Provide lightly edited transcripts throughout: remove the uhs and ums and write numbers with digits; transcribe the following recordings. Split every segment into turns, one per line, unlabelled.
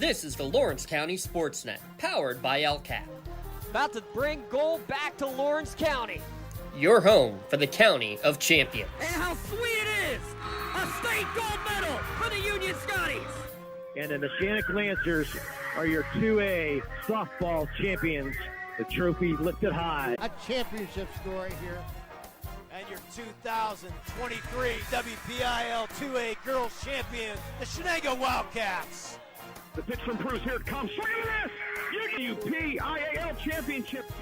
This is the Lawrence County SportsNet, powered by LCAP.
About to bring gold back to Lawrence County.
Your home for the County of Champions.
And how sweet it is! A state gold medal for the Union Scotties!
And the Neshannock Lancers are your 2A softball champions. The trophy lifted high.
A championship story here.
And your 2023 WPIL 2A Girls Champions, the Shenango Wildcats.
The pitch from Bruce, here it comes. Look at this! WPIAL Championship 10.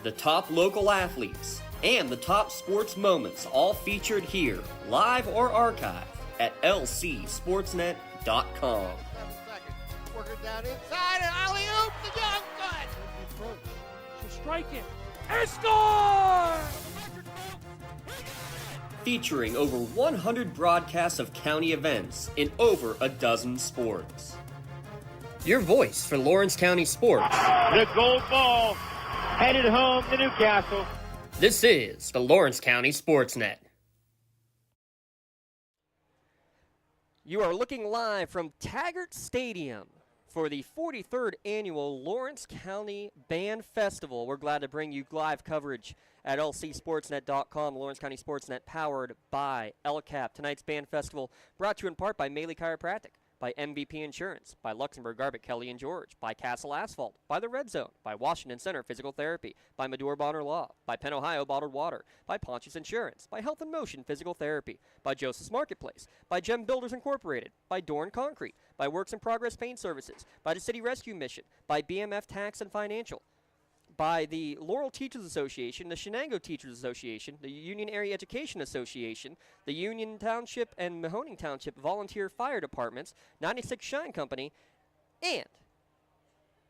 The top local athletes and the top sports moments all featured here, live or archived at lcsportsnet.com.
Working down inside and alley-oop the young gun.
She'll strike it and score!
Featuring over 100 broadcasts of county events in over a dozen sports. Your voice for Lawrence County sports.
The gold ball headed home to Newcastle.
This is the Lawrence County SportsNet.
You are looking live from Taggart Stadium for the 43rd annual Lawrence County Band Festival. We're glad to bring you live coverage at lcsportsnet.com, Lawrence County SportsNet, powered by LCAP. Tonight's Band Festival brought to you in part by Maley Chiropractic, by MVP Insurance, by Luxembourg Garbett, Kelly and George, by Castle Asphalt, by The Red Zone, by Washington Center Physical Therapy, by Medora Bonner Law, by Penn Ohio Bottled Water, by Pontius Insurance, by Health and Motion Physical Therapy, by Joseph's Marketplace, by Gem Builders Incorporated, by Dorn Concrete, by Works in Progress Paint Services, by the City Rescue Mission, by BMF Tax and Financial, by the Laurel Teachers Association, the Shenango Teachers Association, the Union Area Education Association, the Union Township and Mahoning Township Volunteer Fire Departments, 96 Shine Company, and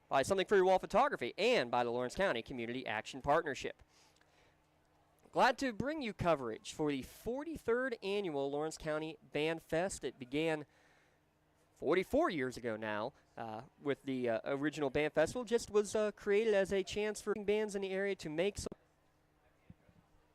by Something for Your Wall Photography, and by the Lawrence County Community Action Partnership. Glad to bring you coverage for the 43rd annual Lawrence County Band Fest. It began 44 years ago now. With the original band festival, just was created as a chance for bands in the area to make some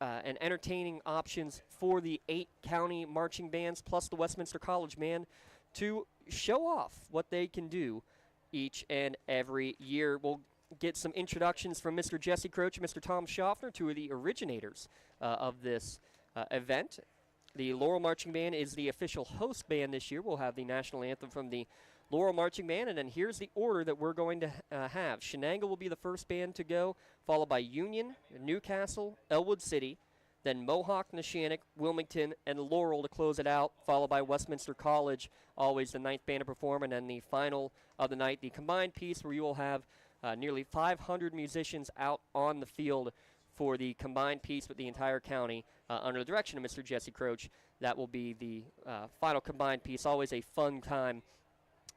and entertaining options for the 8 county marching bands plus the Westminster College band to show off what they can do each and every year. We'll get some introductions from Mr. Jesse Croce and Mr. Tom Schaffner, two of the originators of this event. The Laurel Marching Band is the official host band this year. We'll have the national anthem from the Laurel Marching Band, and then here's the order that we're going to have. Shenango will be the first band to go, followed by Union, Newcastle, Elwood City, then Mohawk, Neshannock, Wilmington, and Laurel to close it out, followed by Westminster College, always the 9th band to perform, and then the final of the night, the combined piece where you will have nearly 500 musicians out on the field for the combined piece with the entire county under the direction of Mr. Jesse Croce. That will be the final combined piece, always a fun time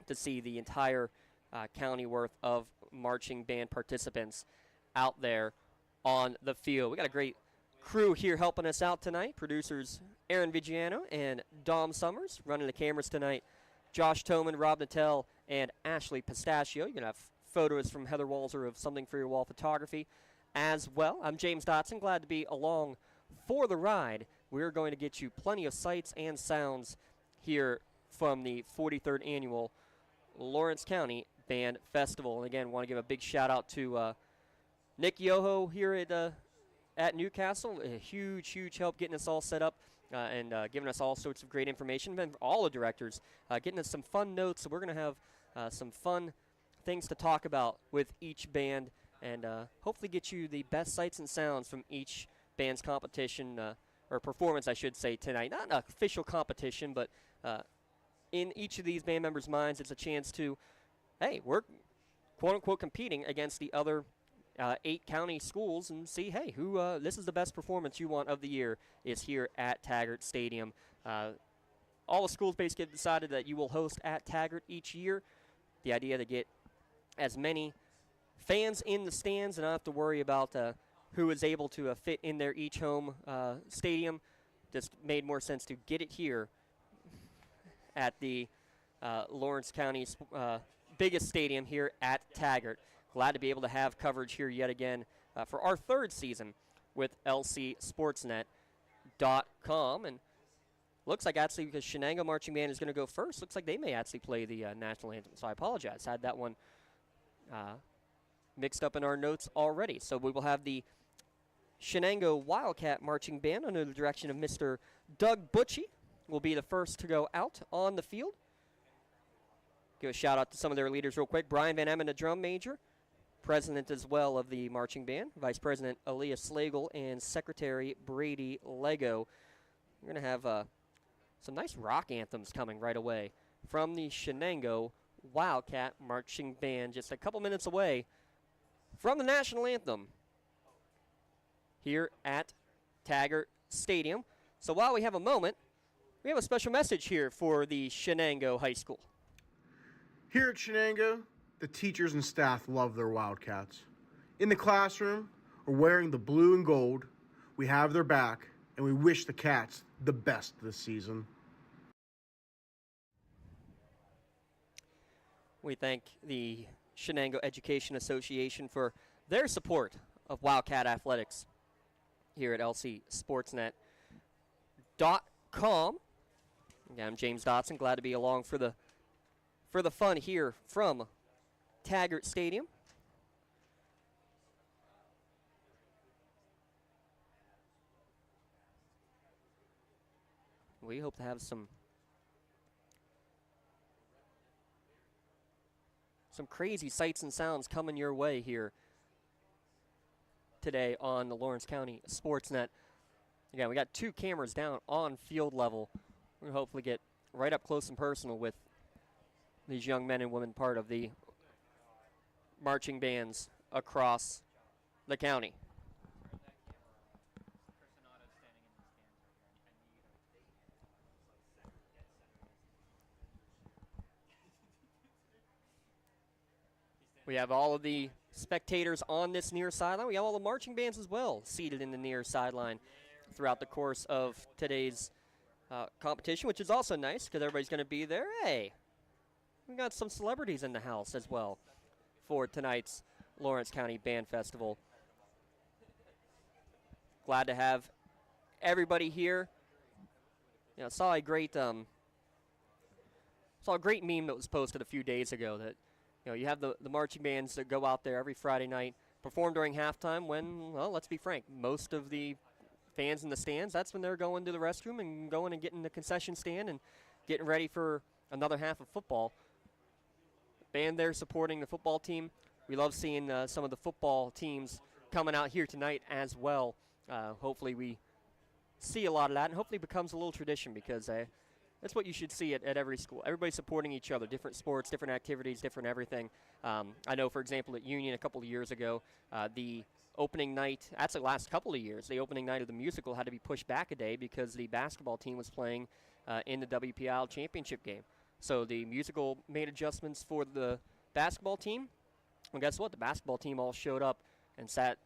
to see the entire county worth of marching band participants out there on the field. We got a great crew here helping us out tonight. Producers Aaron Vigiano and Dom Summers. Running the cameras tonight, Josh Toman, Rob Nattell, and Ashley Pistachio. You're going to have photos from Heather Walzer of Something for Your Wall Photography as well. I'm James Dotson, glad to be along for the ride. We're going to get you plenty of sights and sounds here from the 43rd annual Lawrence County Band Festival. And again, want to give a big shout out to Nick Yoho here at Newcastle. A huge help getting us all set up and giving us all sorts of great information. And all the directors getting us some fun notes. So we're going to have some fun things to talk about with each band and hopefully get you the best sights and sounds from each band's competition or performance, I should say, tonight. Not an official competition, but in each of these band members' minds, it's a chance to, hey, we're quote-unquote competing against the other 8 county schools and see, hey, who this is the best performance you want of the year is here at Taggart Stadium. All the schools basically decided that you will host at Taggart each year. The idea to get as many fans in the stands and not have to worry about who is able to fit in their each home stadium just made more sense to get it here at the Lawrence County's biggest stadium here at Taggart. Glad to be able to have coverage here yet again for our 3rd season with lcsportsnet.com. And looks like actually because Shenango Marching Band is going to go first, looks like they may actually play the national anthem. So I apologize. Had that one mixed up in our notes already. So we will have the Shenango Wildcat Marching Band under the direction of Mr. Doug Butchie will be the first to go out on the field. Give a shout out to some of their leaders real quick. Brian Van Emmen, the drum major, president as well of the marching band, Vice President Aaliyah Slagle, and Secretary Brady Lego. We're going to have some nice rock anthems coming right away from the Shenango Wildcat Marching Band, just a couple minutes away from the national anthem here at Taggart Stadium. So while we have a moment, we have a special message here for the Shenango High School.
Here at Shenango, the teachers and staff love their Wildcats. In the classroom, or wearing the blue and gold, we have their back, and we wish the Cats the best this season.
We thank the Shenango Education Association for their support of Wildcat Athletics here at lcsportsnet.com. Again, I'm James Dotson, glad to be along for the fun here from Taggart Stadium. We hope to have some crazy sights and sounds coming your way here today on the Lawrence County SportsNet. Again, we got 2 cameras down on field level. We're going to hopefully get right up close and personal with these young men and women part of the marching bands across the county. We have all of the spectators on this near sideline. We have all the marching bands as well seated in the near sideline throughout the course of today's competition, which is also nice because everybody's going to be there. Hey, we got some celebrities in the house as well for tonight's Lawrence County Band Festival. Glad to have everybody here. You know, saw a great meme that was posted a few days ago that, you know, you have the marching bands that go out there every Friday night, perform during halftime when, well, let's be frank, most of the fans in the stands, that's when they're going to the restroom and going and getting the concession stand and getting ready for another half of football. Band there supporting the football team. We love seeing some of the football teams coming out here tonight as well. Hopefully we see a lot of that, and hopefully it becomes a little tradition because that's what you should see at every school. Everybody supporting each other, different sports, different activities, different everything. I know, for example, at Union a couple of years ago, the opening night, actually last couple of years, the opening night of the musical had to be pushed back a day because the basketball team was playing in the WPIL championship game. So the musical made adjustments for the basketball team. Well, guess what? The basketball team all showed up and sat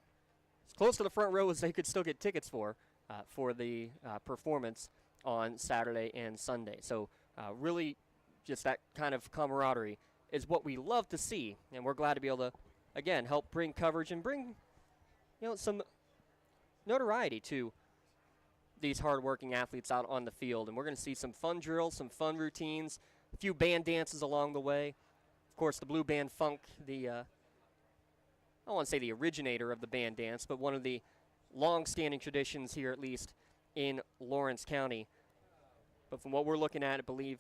as close to the front row as they could still get tickets for the performance on Saturday and Sunday. So really just that kind of camaraderie is what we love to see, and we're glad to be able to, again, help bring coverage and bring, you know, some notoriety to these hard-working athletes out on the field. And we're going to see some fun drills, some fun routines, a few band dances along the way. Of course, the Blue Band Funk, I don't want to say the originator of the band dance, but one of the long-standing traditions here, at least in Lawrence County. But from what we're looking at, I believe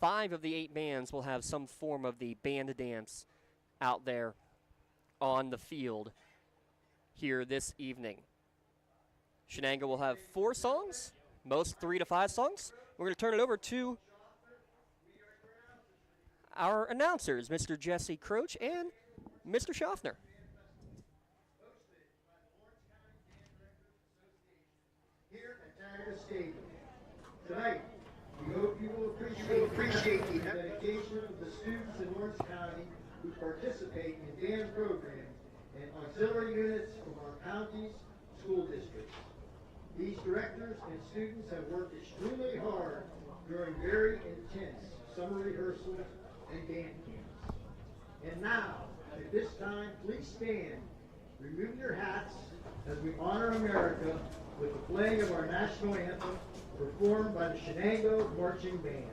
5 of the 8 bands will have some form of the band dance out there on the field here this evening. Shenango will have 4 songs, most 3 to 5 songs. We're going to turn it over to our announcers, Mr. Jesse Croach and Mr. Schaffner.
Here at Taggart Stadium. Tonight, we hope you will appreciate the dedication of the students in Lawrence County who participate in band programs and auxiliary units from our county's school districts. These directors and students have worked extremely hard during very intense summer rehearsals and band camps. And now, at this time, please stand, remove your hats as we honor America with the playing of our national anthem, performed by the Shenango Marching Band.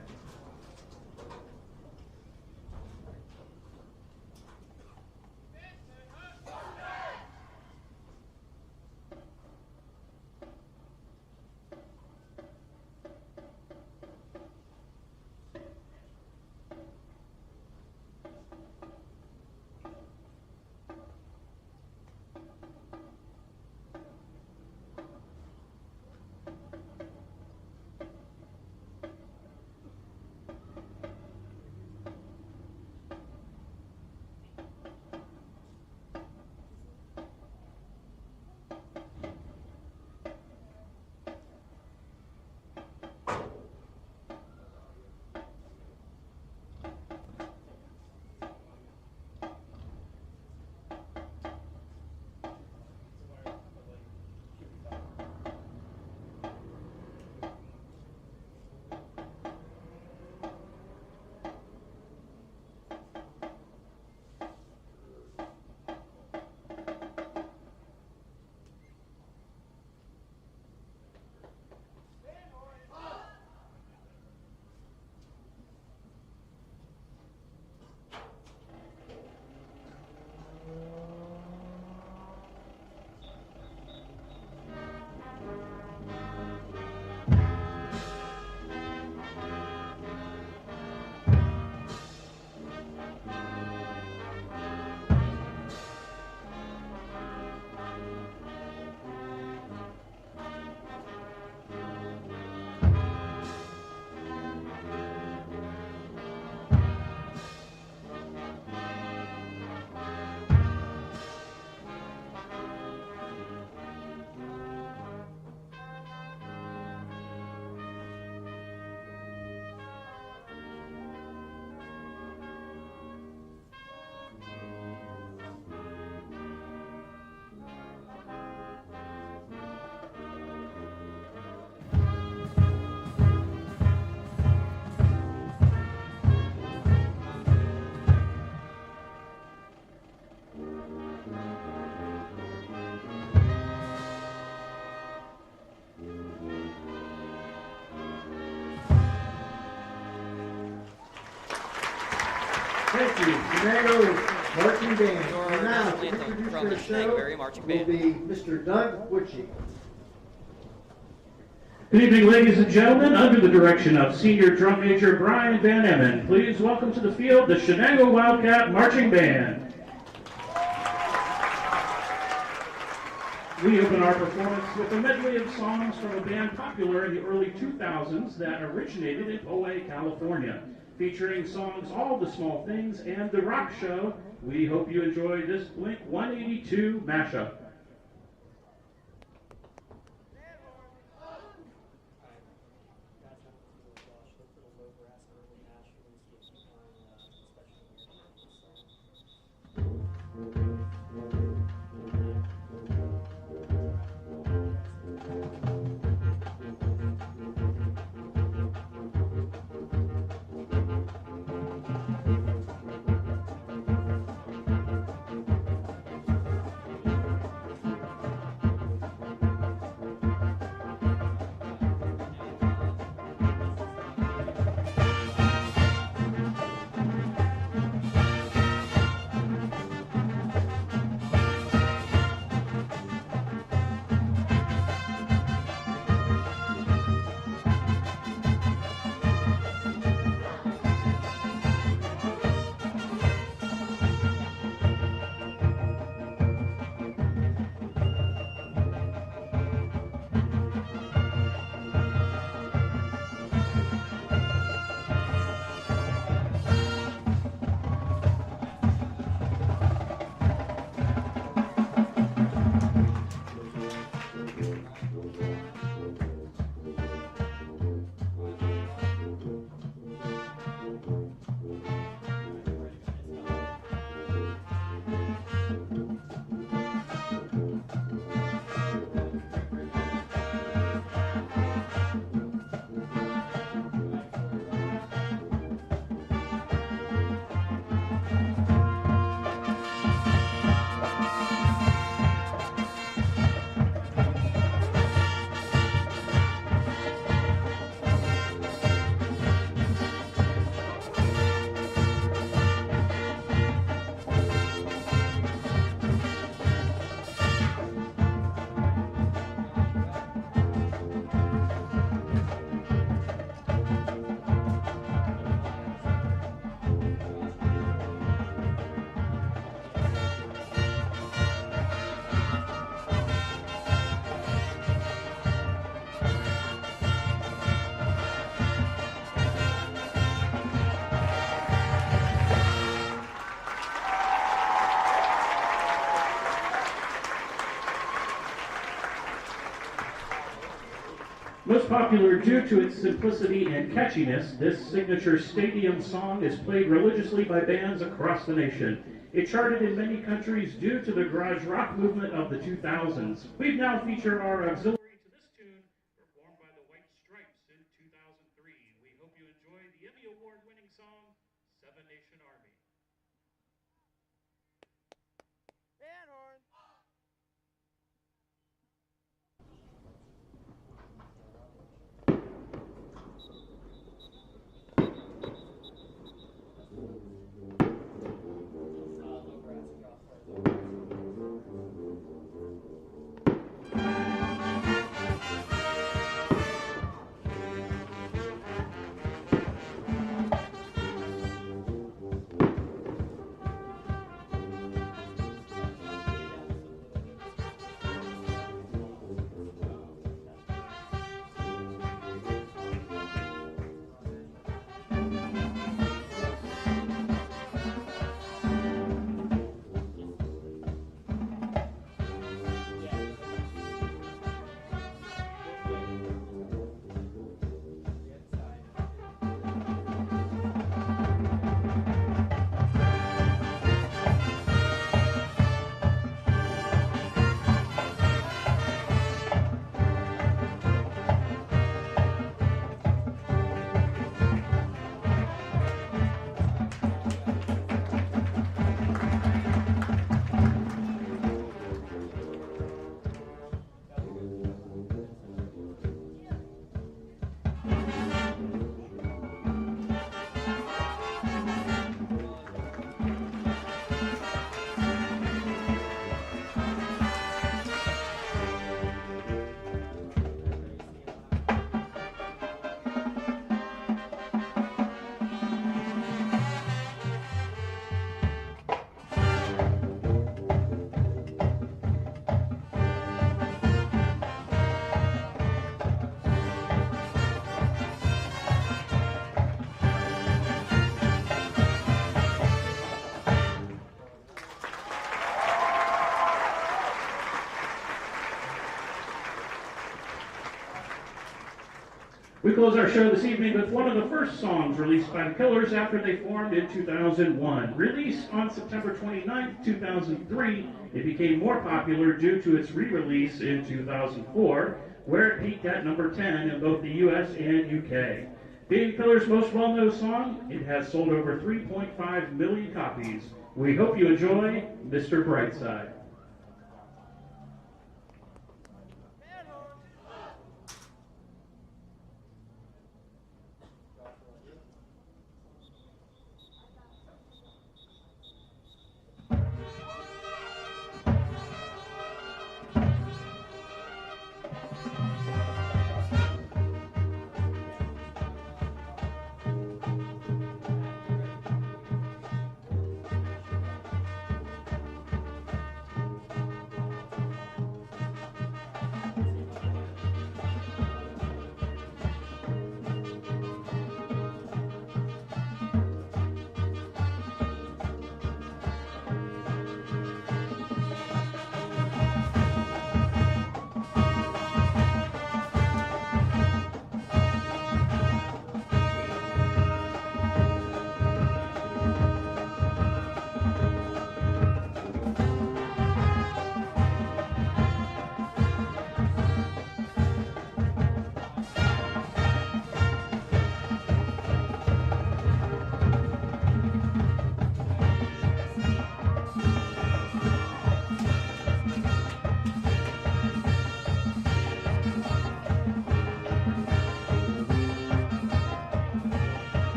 Thank you, Shenango Marching Band.
Your
And now,
national
to
anthem
introduce
from
our
the Shenango Area
show
Marching
will
Band.
be Mr. Doug Butchie.
Good evening, ladies and gentlemen. Under the direction of Senior Drum Major Brian Van Emmen, please welcome to the field the Shenango Wildcat Marching Band. We open our performance with a medley of songs from a band popular in the early 2000s that originated in Poway, California, featuring songs All the Small Things and The Rock Show. We hope you enjoy this Blink 182 mashup. Most popular due to its simplicity and catchiness, this signature stadium song is played religiously by bands across the nation. It charted in many countries due to the garage rock movement of the 2000s. We've now featured our auxiliary to this tune, performed by the White Stripes in 2003. We hope you enjoy the Emmy Award-winning song, Seven Nation Army.
Band horn.
We close our show this evening with one of the first songs released by the Killers after they formed in 2001. Released on September 29, 2003, it became more popular due to its re-release in 2004, where it peaked at number 10 in both the US and UK. Being Killers' most well-known song, it has sold over 3.5 million copies. We hope you enjoy Mr. Brightside.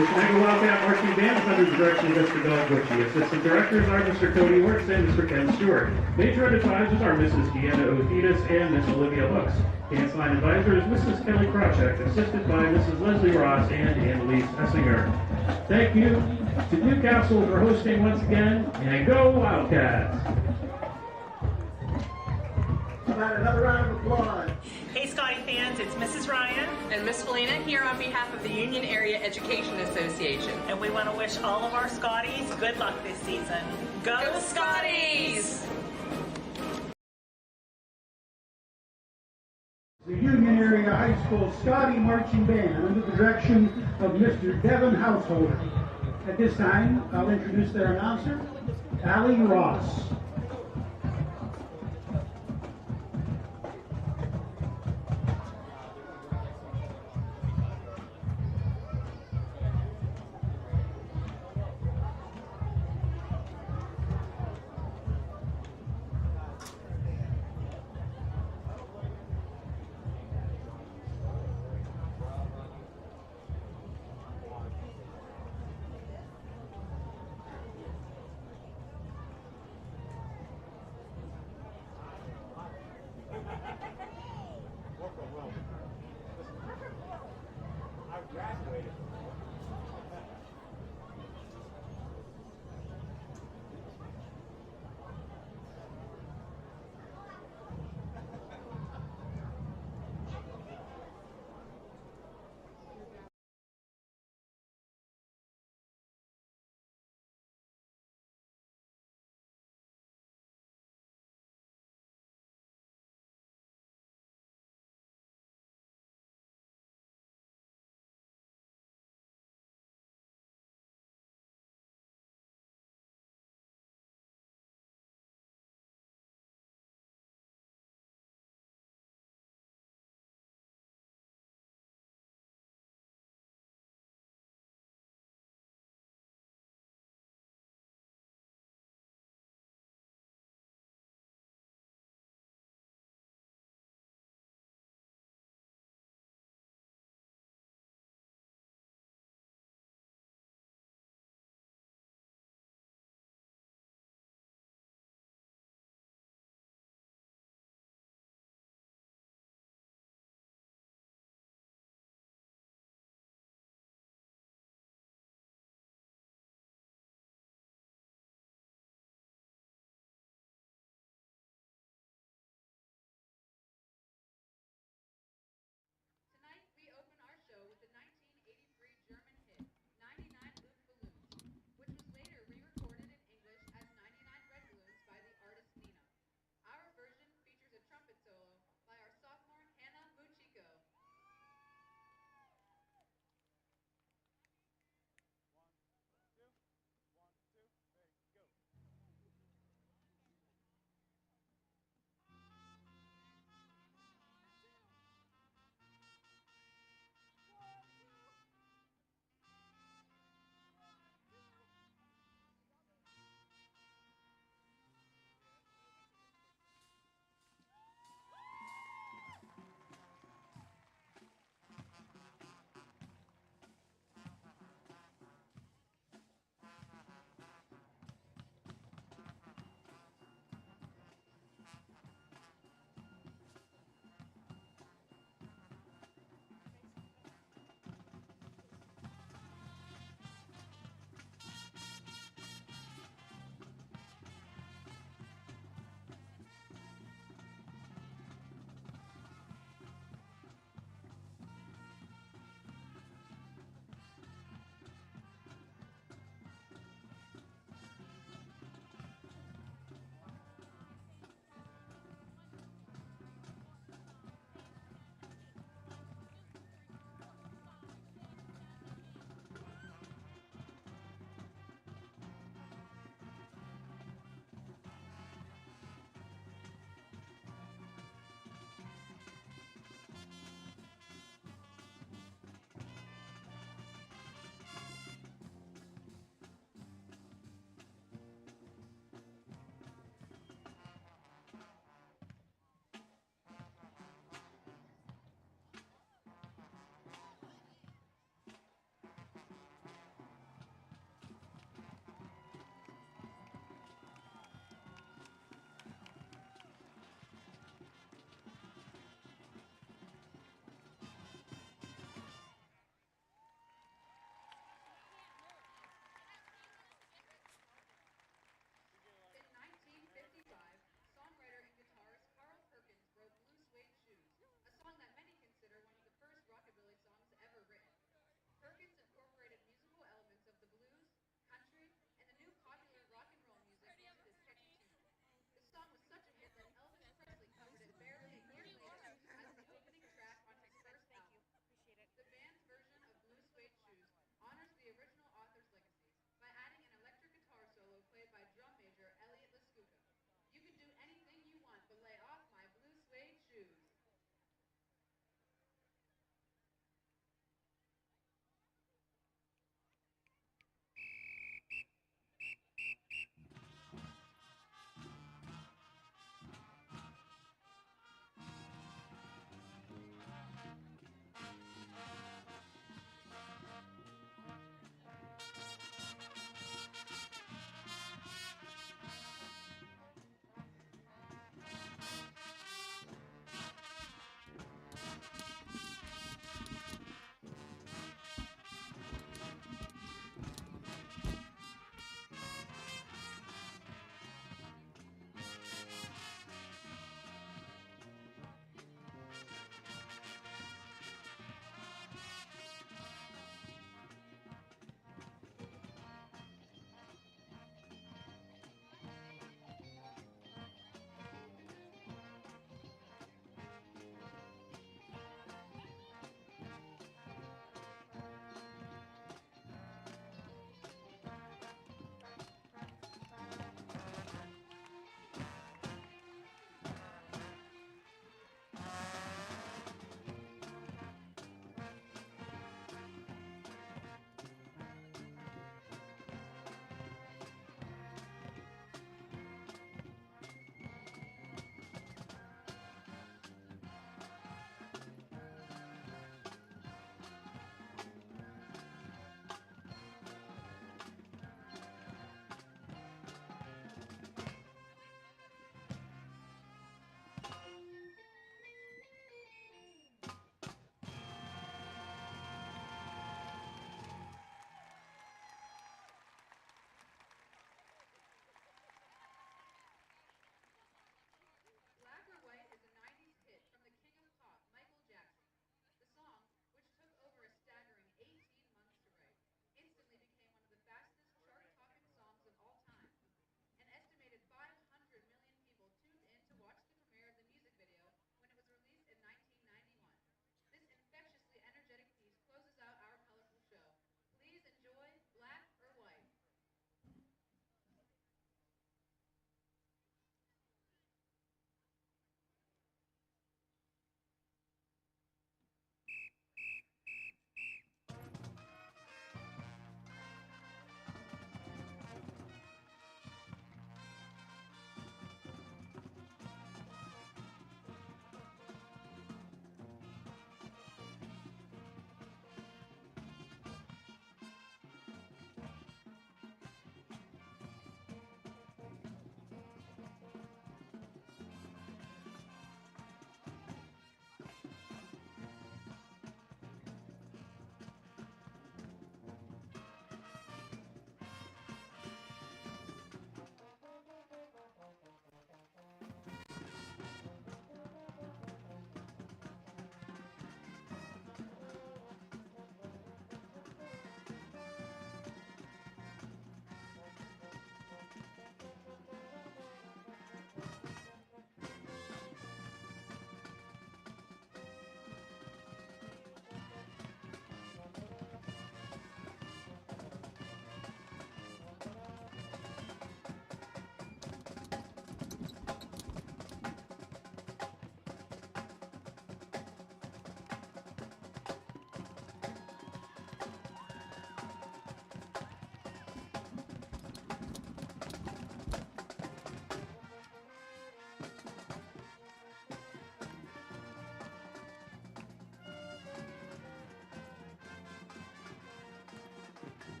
The Shenango Wildcat Marching Band is under the direction of Mr. Doug Butchie. Assistant directors are Mr. Cody Works and Mr. Ken Stewart. Major advisors are Mrs. Deanna Othetis and Miss Olivia Hooks. Dance line advisor is Mrs. Kelly Krawcheck, assisted by Mrs. Leslie Ross and Annalise Essinger. Thank you to Newcastle for hosting once again, and go Wildcats!
Another round of applause.
Hey Scotty fans, it's Mrs. Ryan
and Miss Felina here on behalf of the Union Area Education Association.
And we want to wish all of our Scotties good luck this season. Go Scotties!
The Union Area High School Scotty Marching Band under the direction of Mr. Devin Householder. At this time, I'll introduce their announcer, Allie Ross.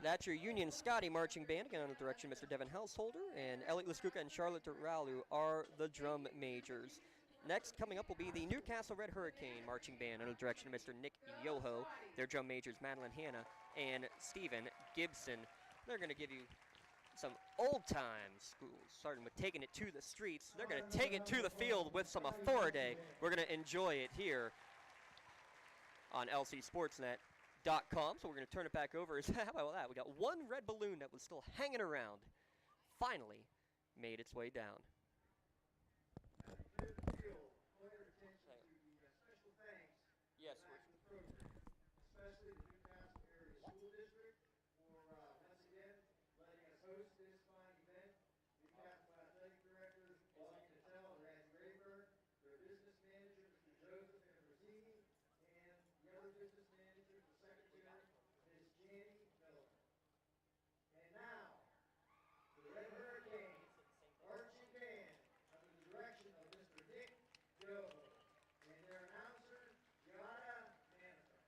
That's your Union Scotty Marching Band, again under direction of Mr. Devin Householder, and Elliot Laskuka and Charlotte Ralu are the drum majors. Next, coming up will be the Newcastle Red Hurricane Marching Band under the direction of Mr. Nick Yoho. Their drum majors, Madeline Hanna and Stephen Gibson. They're going to give you some old-time schools, starting with taking it to the streets. They're going to take it to the field with some authority. We're going to enjoy it here on LCSportsNet.com. So we're going to turn it back over. How about that? We got one red balloon that was still hanging around. Finally made its way down. Yes,
especially the Newcastle area school district for once again letting us host this fine event. Newcastle athletic director Wally Cattell and Randy Rayburn, their business manager Mr. Joseph Ambrosini, and the other business manager, the secretary, Ms. Janny Miller. And now, the Red Hurricane Marching Band under the direction of Mr. Nick Yoho and their announcer, Gianna Manson.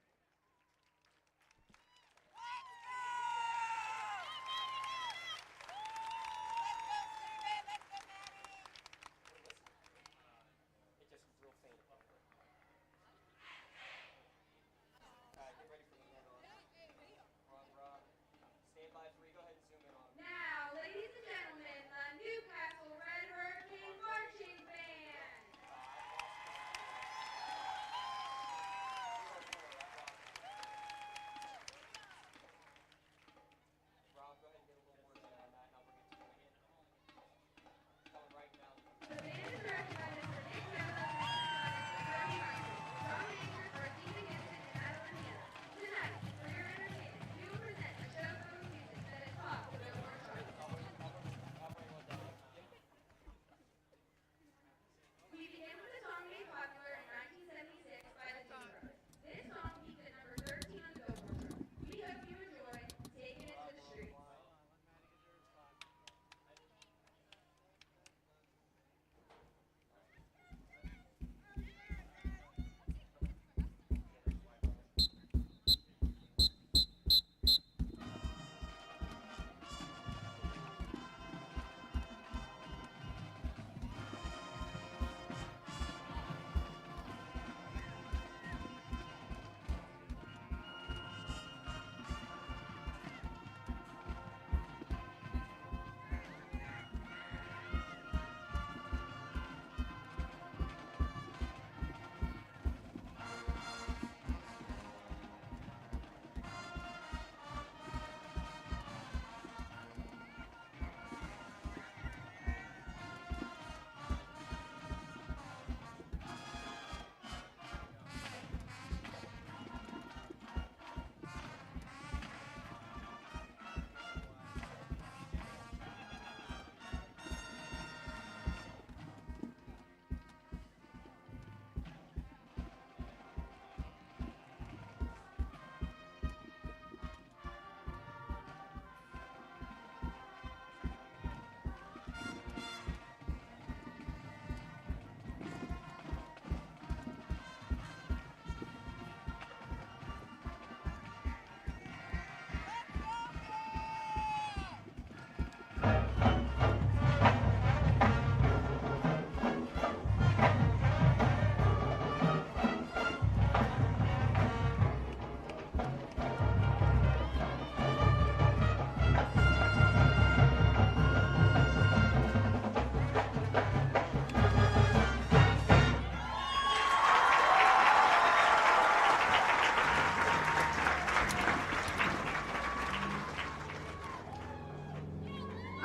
It just was real faint. All right, get ready for the man on. Rob. Stand by 3. Go ahead and zoom in on.
Now, ladies and gentlemen, the Newcastle Red Hurricane Marching Band.
Rob, go ahead and get a little more zoom on that, and I'll bring it to you again. Coming right now.
The band is directed by Mr. Nick Yoho and Mr. Drum majors are Stephen Gibson and Madeline Hanna. Tonight, for your entertainment, we will present a show of music that is pop to the Billboard charts. We begin with a song made popular in 1976 by the Doobie Brothers. This song peaked at number 13 on the Billboard chart. We hope you enjoy Taking It to the Streets.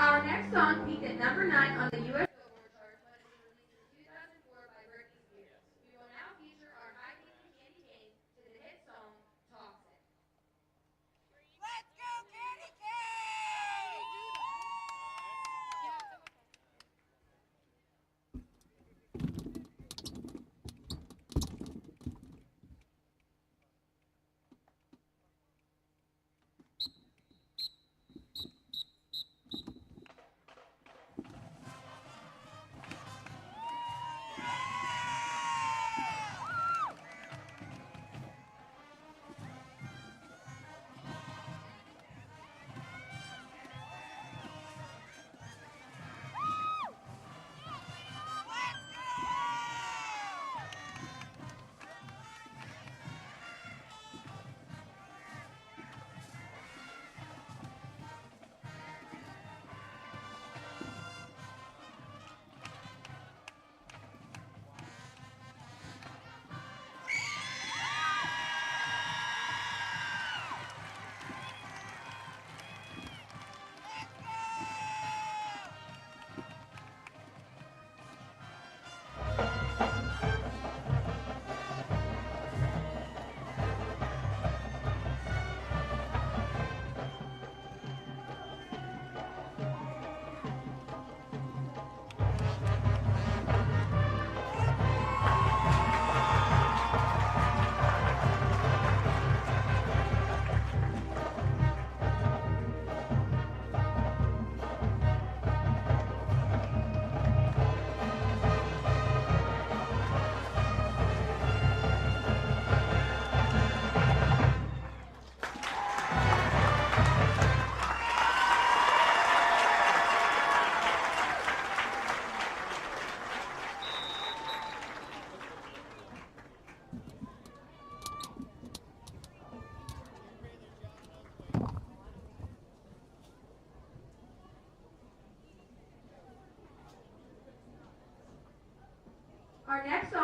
Our next song peaked at number 9 on the U.S. Billboard chart when it was released in 2004 by Britney Spears. We will now feature our high kicking Candy Cane to the hit song Toxic.
Let's go, Candy Cane!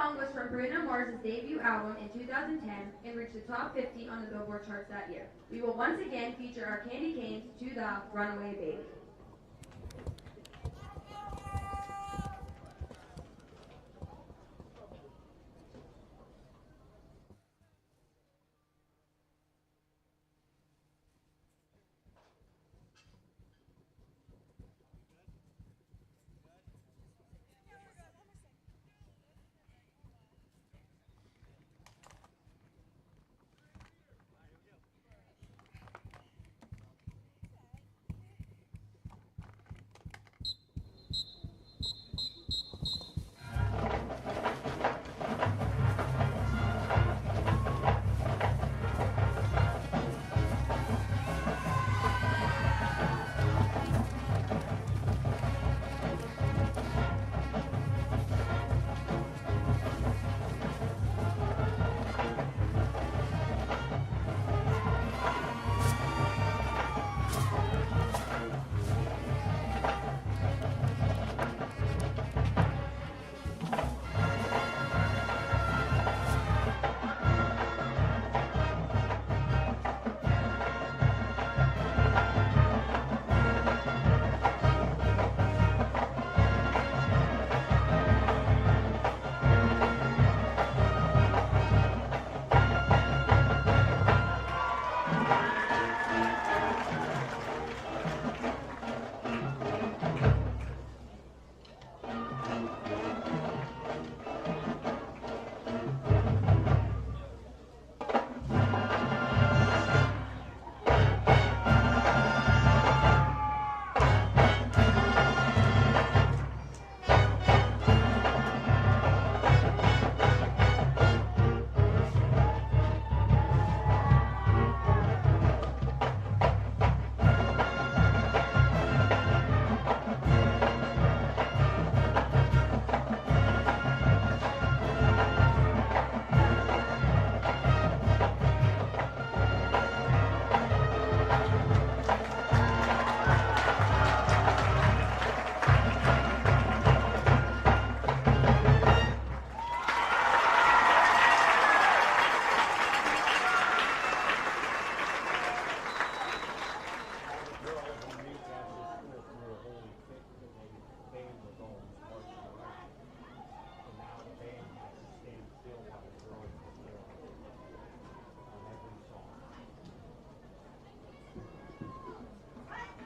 song was from Bruno Mars's debut album in 2010 and reached the top 50 on the Billboard charts that year. We will once again feature our candy canes to the Runaway Baby.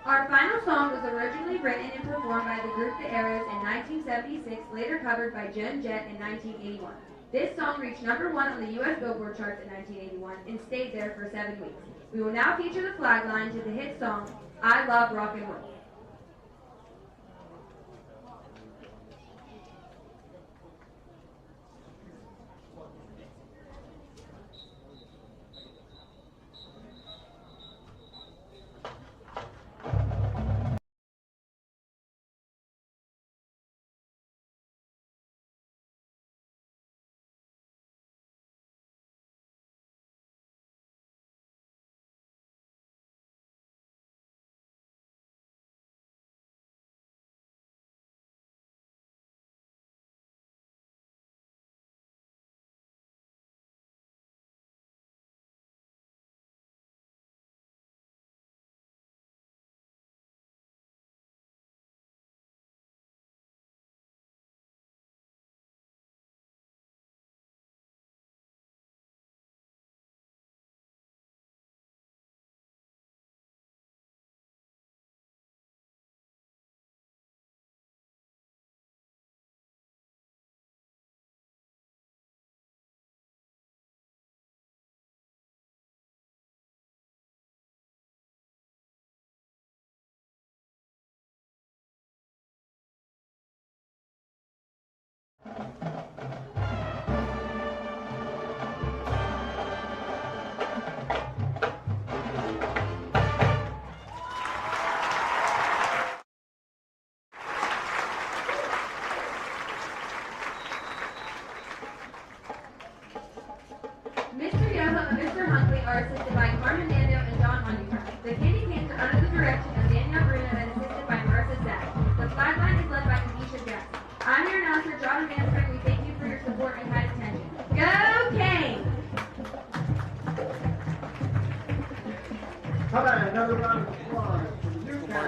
Our final song was originally written and performed by the group The Arrows in 1976, later covered by Joan Jett in 1981. This song reached #1 on the U.S. Billboard charts in 1981 and stayed there for 7 weeks. We will now feature the flag line to the hit song, I Love Rock and Roll.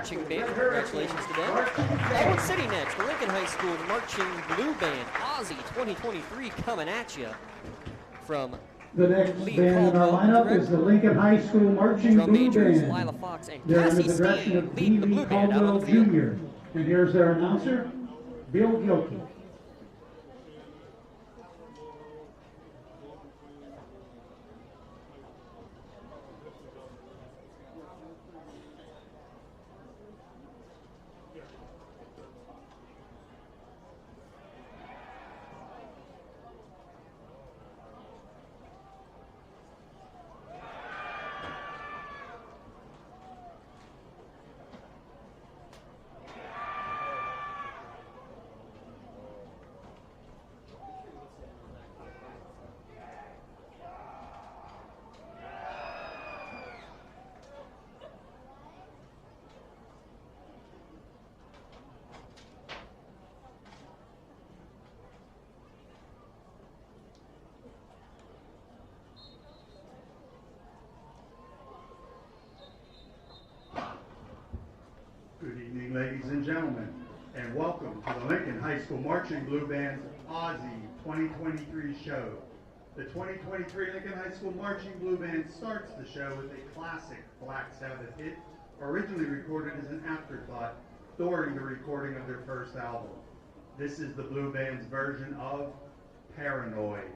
marching band. Congratulations to them. Elwood City next. The Lincoln High School Marching Blue Band. Aussie 2023 coming at you from
The next
Lee
band in our
Caldwell,
lineup is the Lincoln High School Marching
drum
Blue
majors
Band.
Lila Fox and
They're under
Cassie
the direction
Steen
of
leading the
T.V.
blue band out on
Caldwell
the field.
Jr. And here's their announcer, Bill Gilkey.
Good evening, ladies and gentlemen, and welcome to the Lincoln High School Marching Blue Band's Aussie 2023 show. The 2023 Lincoln High School Marching Blue Band starts the show with a classic Black Sabbath hit, originally recorded as an afterthought during the recording of their first album. This is the Blue Band's version of Paranoid.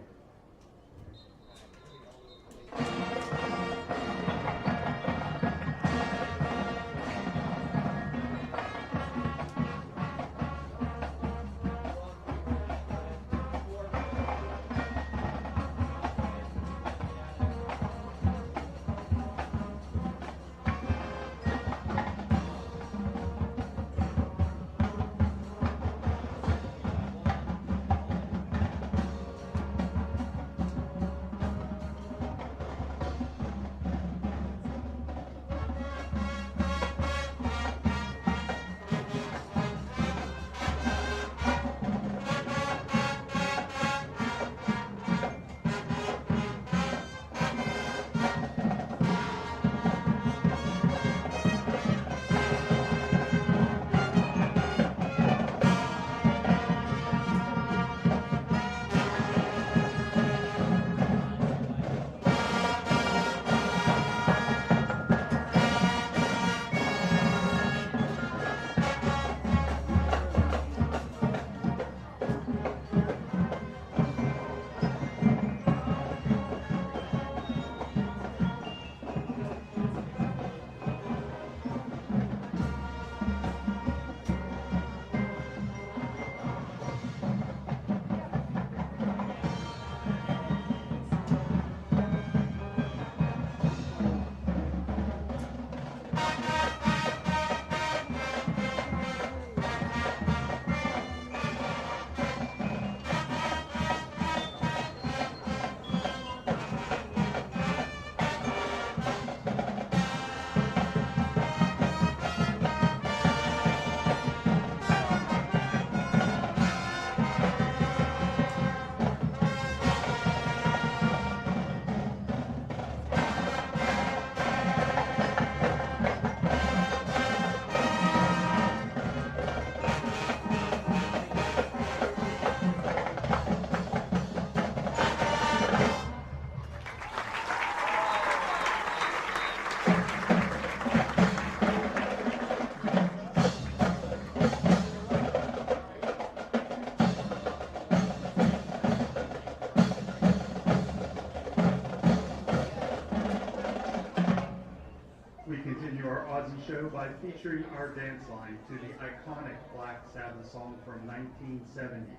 Show by featuring our dance line to the iconic Black Sabbath song from 1970.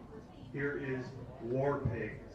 Here is War Pigs.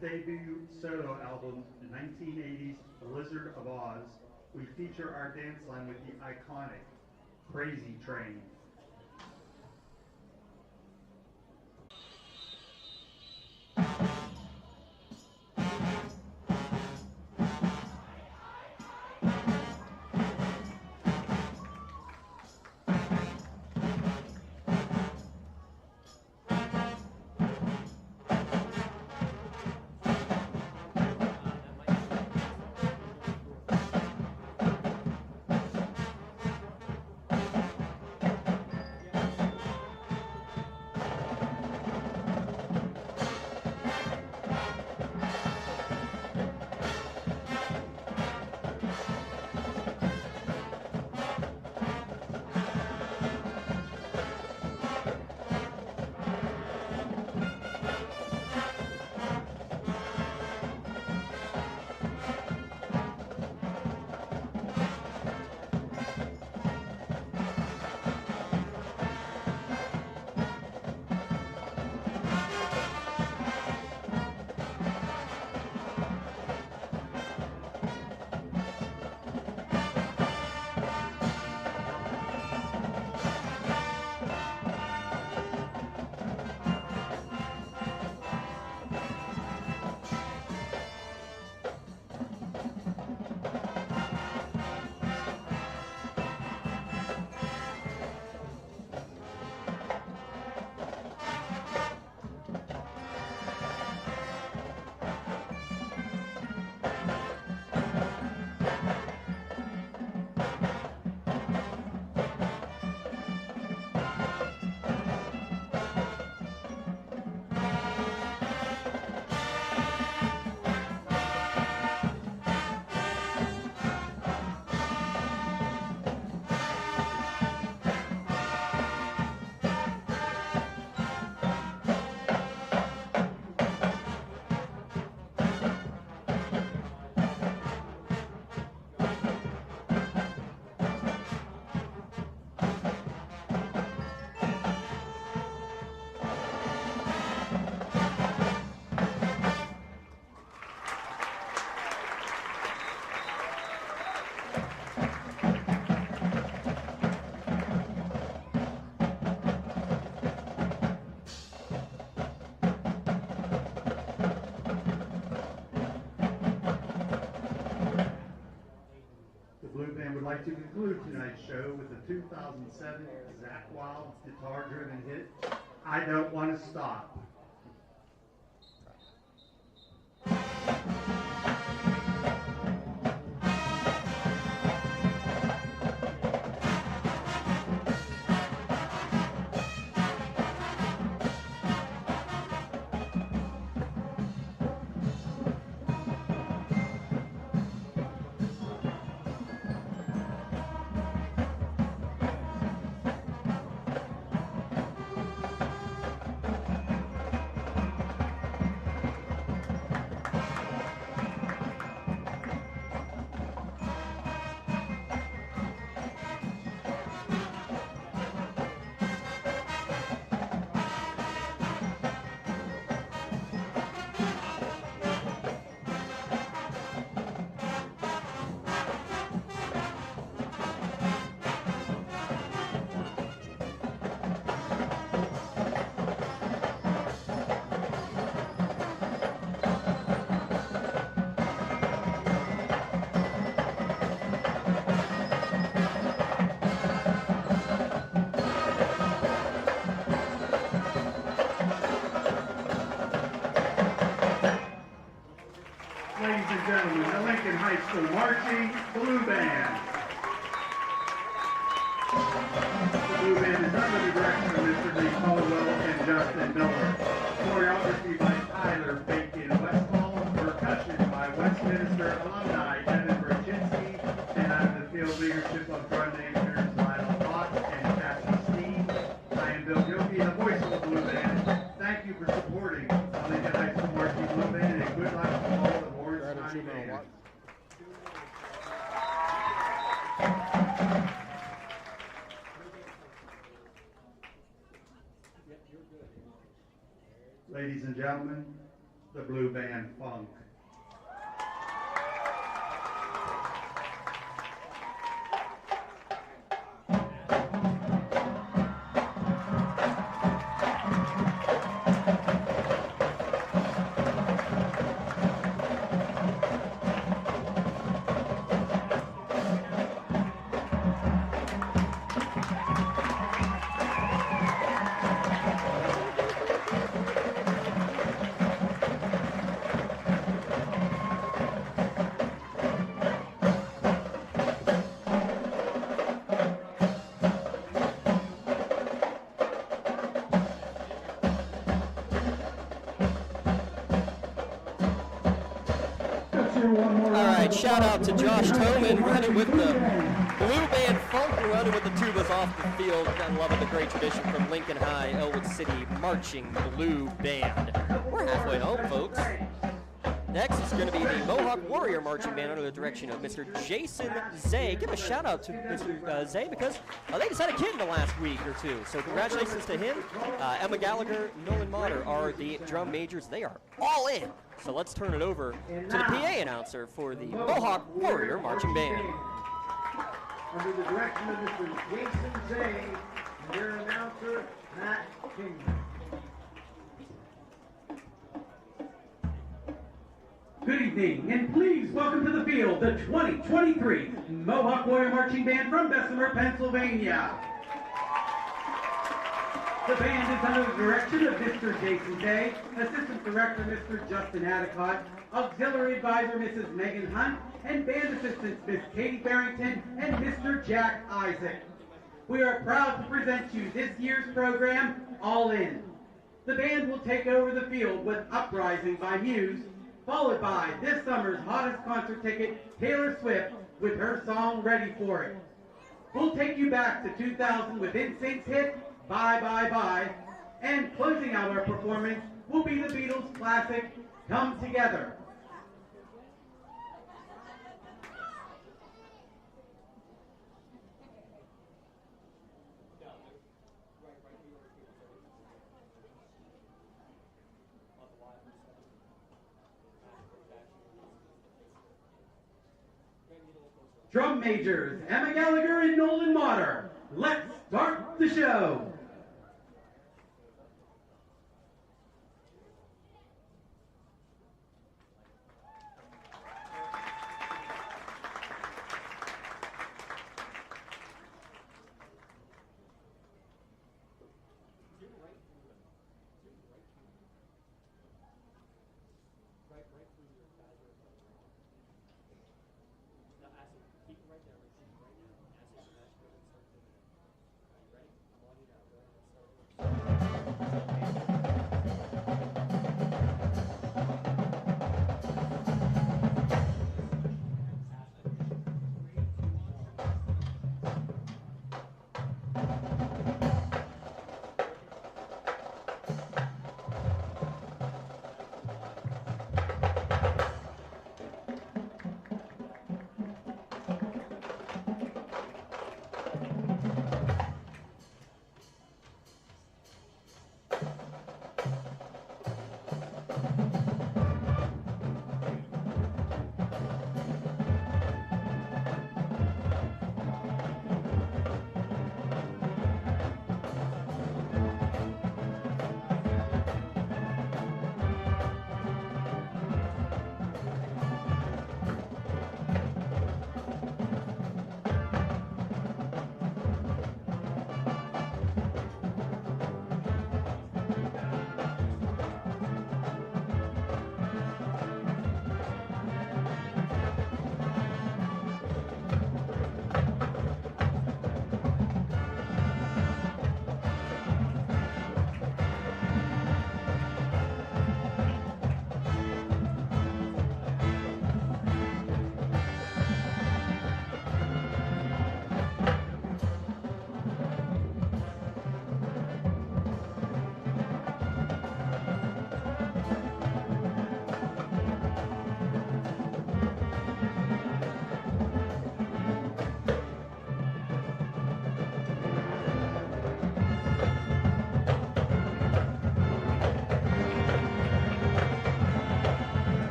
his debut solo album, the 1980s Blizzard of Oz, we feature our dance line with the iconic Crazy Train. Would like to conclude tonight's show with the 2007 Zakk Wylde guitar-driven hit, I Don't Want to Stop. Ladies and gentlemen, the Lincoln High School Marching Blue Band. The Blue Band is under the direction of Mr. Lee Caldwell and Justin Miller. Choreography by Tyler Bacon Westfall. Percussion by Westminster alumni Evan Brzezinski. And under the field leadership of drum majors Lila Fox and Cassie Steen. I am Bill Gilkey, the voice of the Blue Band. Thank you for supporting the Lincoln High School Marching Blue Band, and good luck to all the Lawrence County bands. Ladies and gentlemen, the blue band Funk.
Shout out to Josh Toman running with the blue band Funk, running with the tubas off the field. Got love of the great tradition from Lincoln High, Elwood City Marching Blue Band. We're halfway home, folks. Next is going to be the Mohawk Warrior Marching Band under the direction of Mr. Jason Zay. Give a shout out to Mr. Zay because they just had a kid in the last week or two. So congratulations to him. Emma Gallagher, Nolan Motter are the drum majors. They are all in. So let's turn it over to the PA announcer for the Mohawk Warrior Marching Band.
Under the direction of Mr. Jason Zay and their announcer, Matt King.
Good evening, and please welcome to the field the 2023 Mohawk Warrior Marching Band from Bessemer, Pennsylvania. The band is under the direction of Mr. Jason Day, Assistant Director Mr. Justin Adicott, Auxiliary Advisor Mrs. Megan Hunt, and band assistants Miss Katie Barrington and Mr. Jack Isaac. We are proud to present you this year's program, All In. The band will take over the field with Uprising by Muse, followed by this summer's hottest concert ticket, Taylor Swift, with her song Ready For It. We'll take you back to 2000 with NSYNC's hit, Bye Bye Bye, and closing out our performance will be the Beatles' classic, Come Together. Drum majors, Emma Gallagher and Nolan Motter. Let's start the show.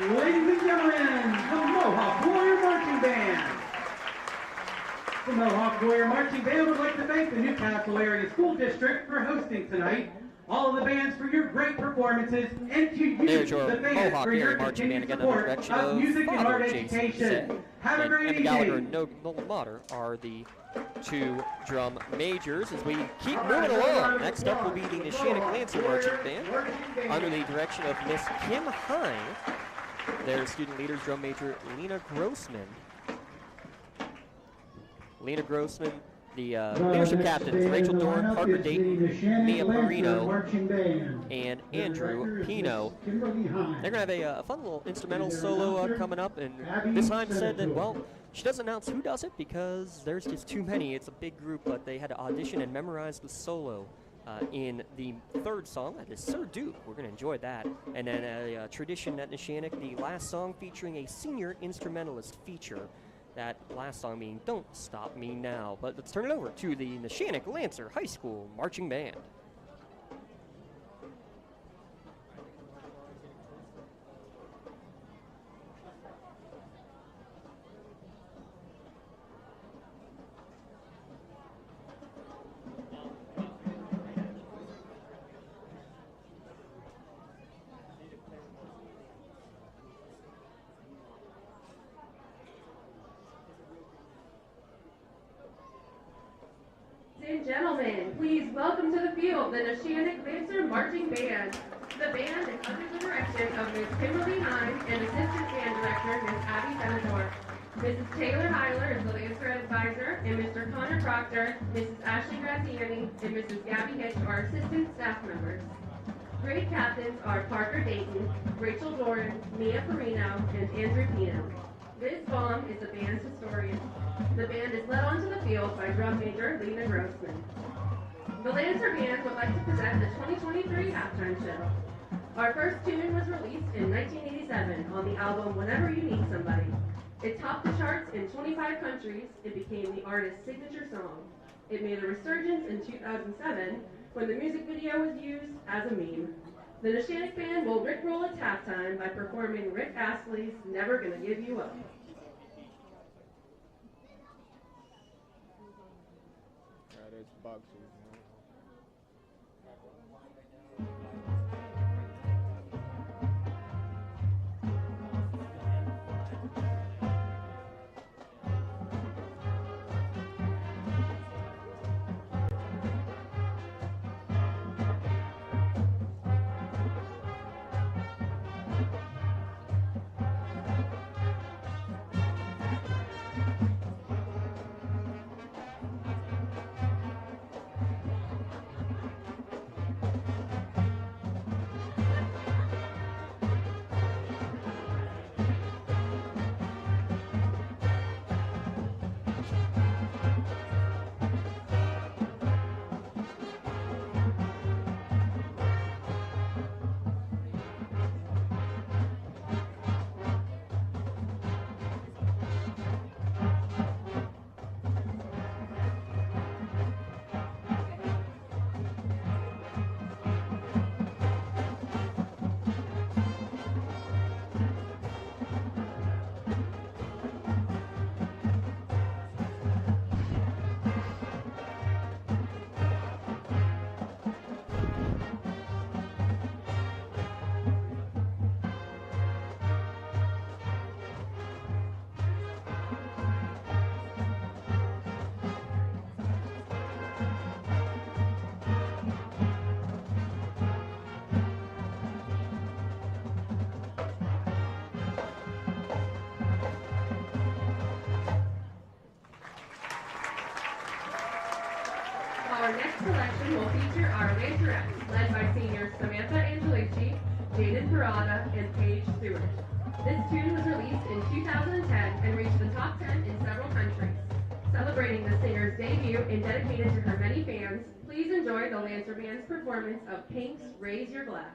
Ladies and gentlemen, the Mohawk Warrior Marching Band. The Mohawk Warrior Marching Band would like to thank the Newcastle Area School District for hosting tonight, all of the bands for your great performances, and to you, the fans, for your continued support of music and art education. Have a great evening.
Gallagher and Nolan Motter are the two drum majors as we keep moving along. Next up will be the Neshannock Lancer Marching Band under the direction of Miss Kim Hine. Their student leaders, drum major Lena Grossman. Lena Grossman, the leadership captains, Rachel Dorn, Parker Dayton, Mia Marino, and Andrew Pino. They're going to have a fun little instrumental solo coming up, and Miss Hine said that, well, she doesn't announce who does it because there's just too many. It's a big group, but they had to audition and memorize the solo in the third song. That is Sir Duke. We're going to enjoy that. And then a tradition at Neshannock, the last song featuring a senior instrumentalist feature. That last song being Don't Stop Me Now. But let's turn it over to the Neshannock Lancer High School Marching Band.
Ladies and gentlemen, please welcome to the field the Neshannock Lancer Marching Band. The band is under the direction of Ms. Kimberly Hine and Assistant Band Director Ms. Abby Senator. Mrs. Taylor Heiler is the Lancer Advisor, and Mr. Connor Proctor, Mrs. Ashley Graziani, and Mrs. Gabby Hitch are assistant staff members. Grade captains are Parker Dayton, Rachel Doran, Mia Perino, and Andrew Pino. Liz Baum is the band's historian. The band is led onto the field by drum major Lena Grossman. The Lancer Band would like to present the 2023 halftime show. Our first tune was released in 1987 on the album Whenever You Need Somebody. It topped the charts in 25 countries. It became the artist's signature song. It made a resurgence in 2007 when the music video was used as a meme. The Neshannock Band will rickroll its halftime by performing Rick Astley's Never Gonna Give You Up. next selection will feature our Lancerettes, led by seniors Samantha Angelucci, Jaden Parada, and Paige Stewart. This tune was released in 2010 and reached the top 10 in several countries. Celebrating the singer's debut and dedicated to her many fans, please enjoy the Lancer Band's performance of Pink's Raise Your Glass.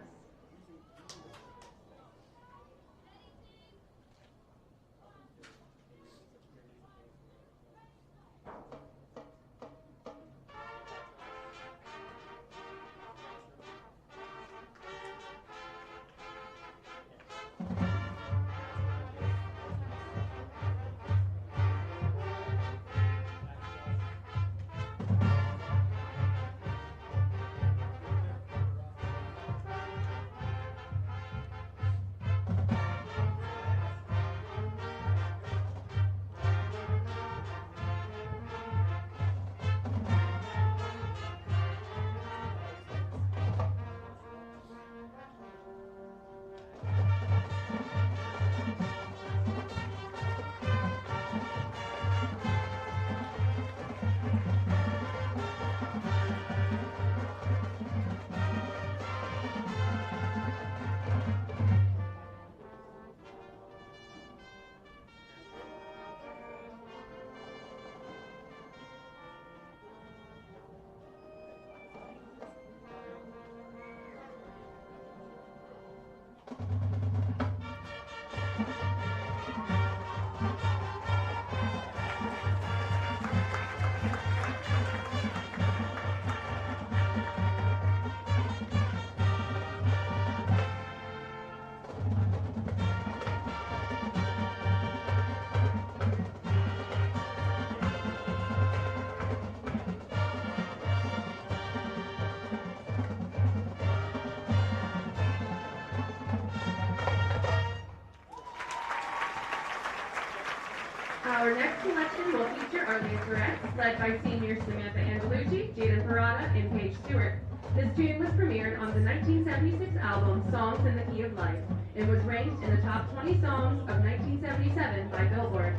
Our next selection will feature our Lancerettes, led by seniors Samantha Angelucci, Jaden Parada, and Paige Stewart. This tune was premiered on the 1976 album Songs in the Key of Life and was ranked in the top 20 songs of 1977 by Billboard.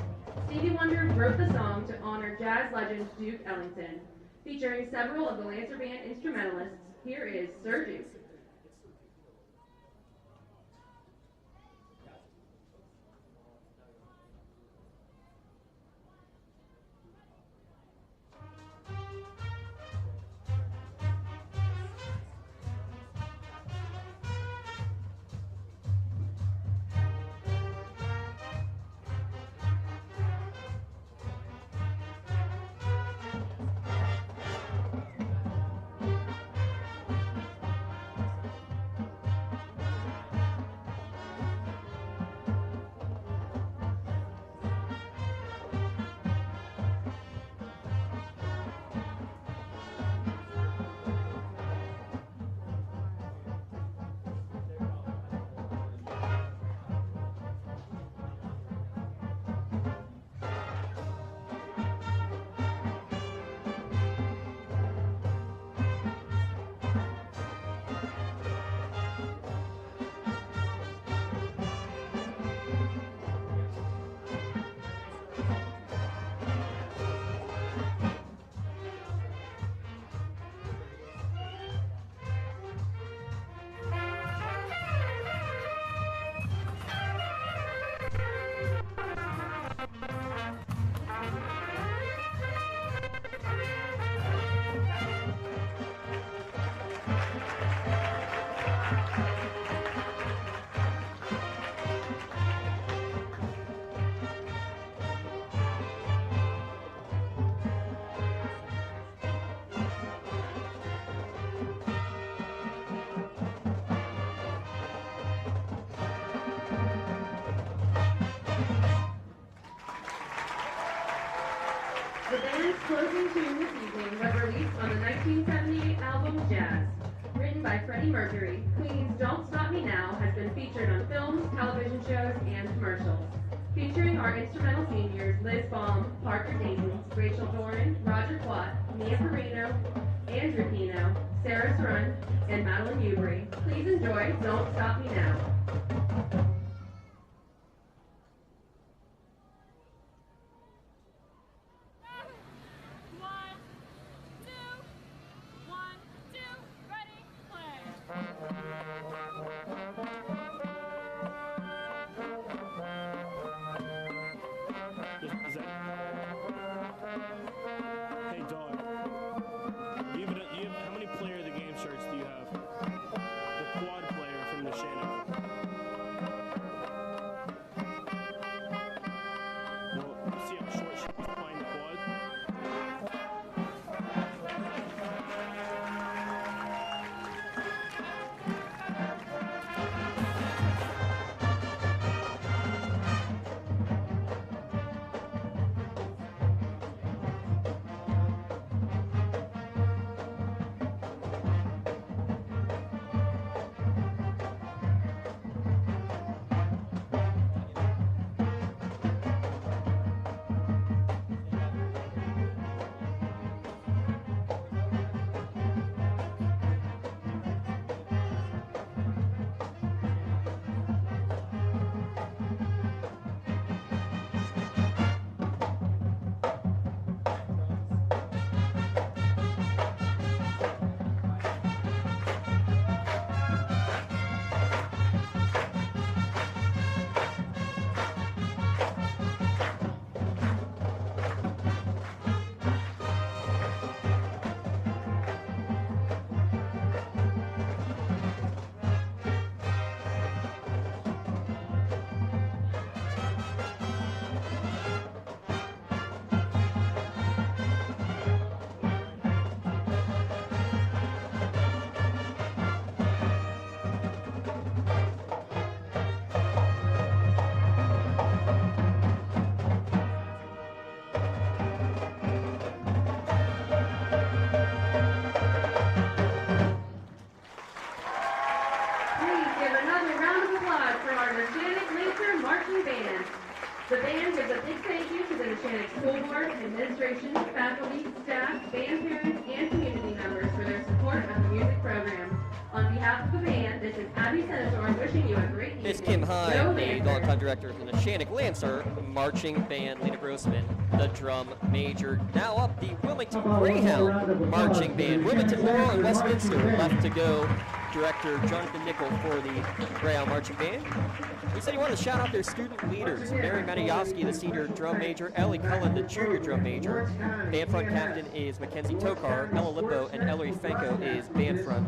Stevie Wonder wrote the song to honor jazz legend Duke Ellington. Featuring several of the Lancer Band instrumentalists, here is Sir Duke. The band's closing tune this evening was released on the 1978 album Jazz. Written by Freddie Mercury, Queen's Don't Stop Me Now has been featured on films, television shows, and commercials. Featuring our instrumental seniors Liz Baum, Parker Dayton, Rachel Doran, Roger Quat, Mia Perino, Andrew Pino, Sarah Thrun, and Madeline Newbury. Please enjoy Don't Stop Me Now. administration, faculty, staff, band parents, and community members for their support of the music program. On behalf of the band, this is Abby Senator wishing you a great evening.
It's Kim Hine, the longtime director of the Neshannock Lancer Marching Band. Lena Grossman, the drum major. Now up the Wilmington Greyhound Marching Band. Wilmington, Laurel, and Westminster left to go. Director Jonathan Nickel for the Greyhound Marching Band. He said he wanted to shout out their student leaders. Mary Matejowski, the senior drum major. Ellie Cullen, the junior drum major. Band front captain is Mackenzie Tokar. Ella Lippo and Ellery Fanko is band front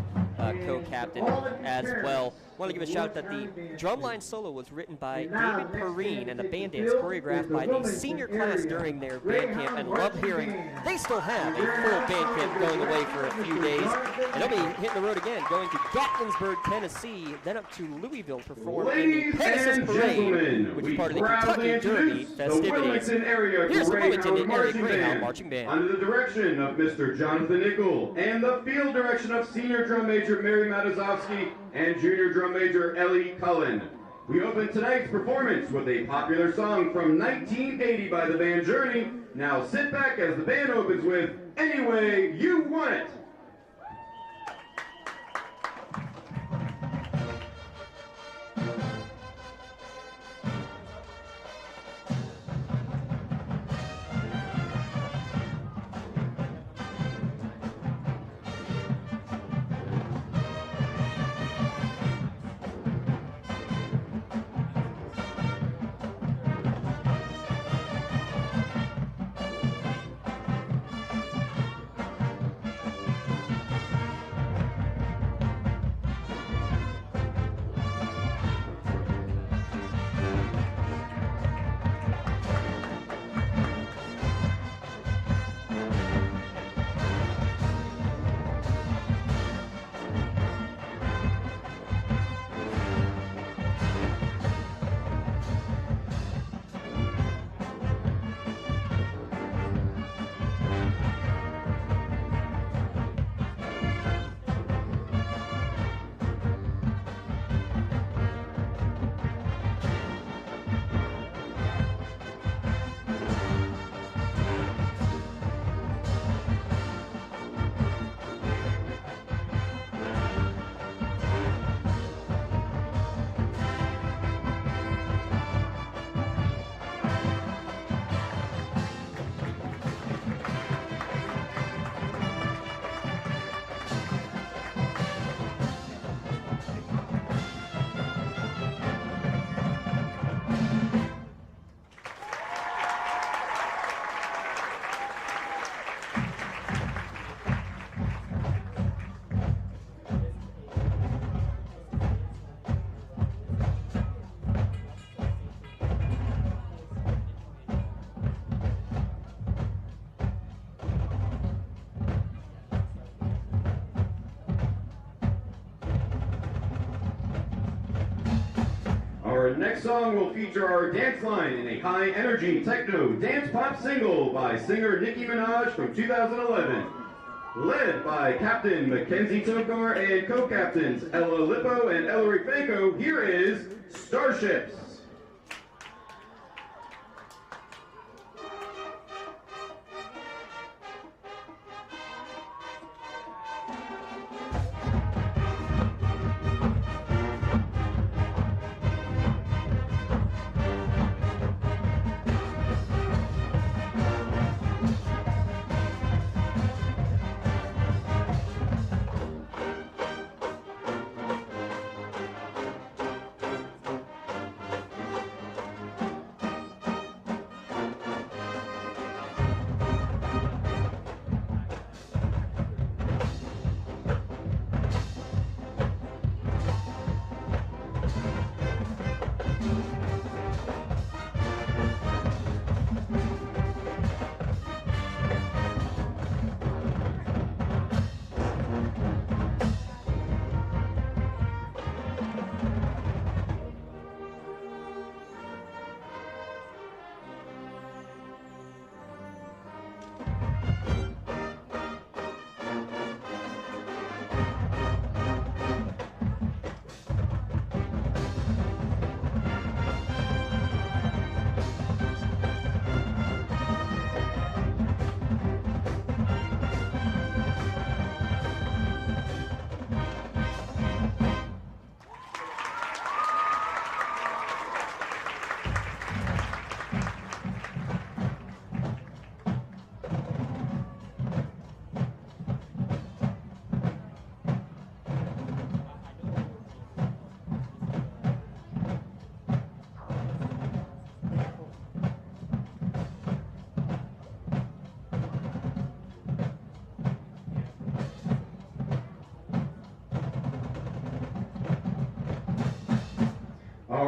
co-captain as well. Want to give a shout out that the drumline solo was written by David Perrine and the band dance choreographed by the senior class during their band camp, and love hearing they still have a full band camp going away for a few days. And they'll be hitting the road again, going to Gatlinburg, Tennessee, then up to Louisville to perform in the Pegasus Parade, which is part of the Kentucky Derby festivities. Here's the Wilmington Area Greyhound Marching Band.
Under the direction of Mr. Jonathan Nickel and the field direction of Senior Drum Major Mary Matejowski and Junior Drum Major Ellie Cullen. We open tonight's performance with a popular song from 1980 by the band Journey. Now sit back as the band opens with Any Way You Want It. Our next song will feature our dance line in a high-energy techno dance pop single by singer Nicki Minaj from 2011. Led by Captain Mackenzie Tokar and co-captains Ella Lippo and Ellery Fanko, here is Starships.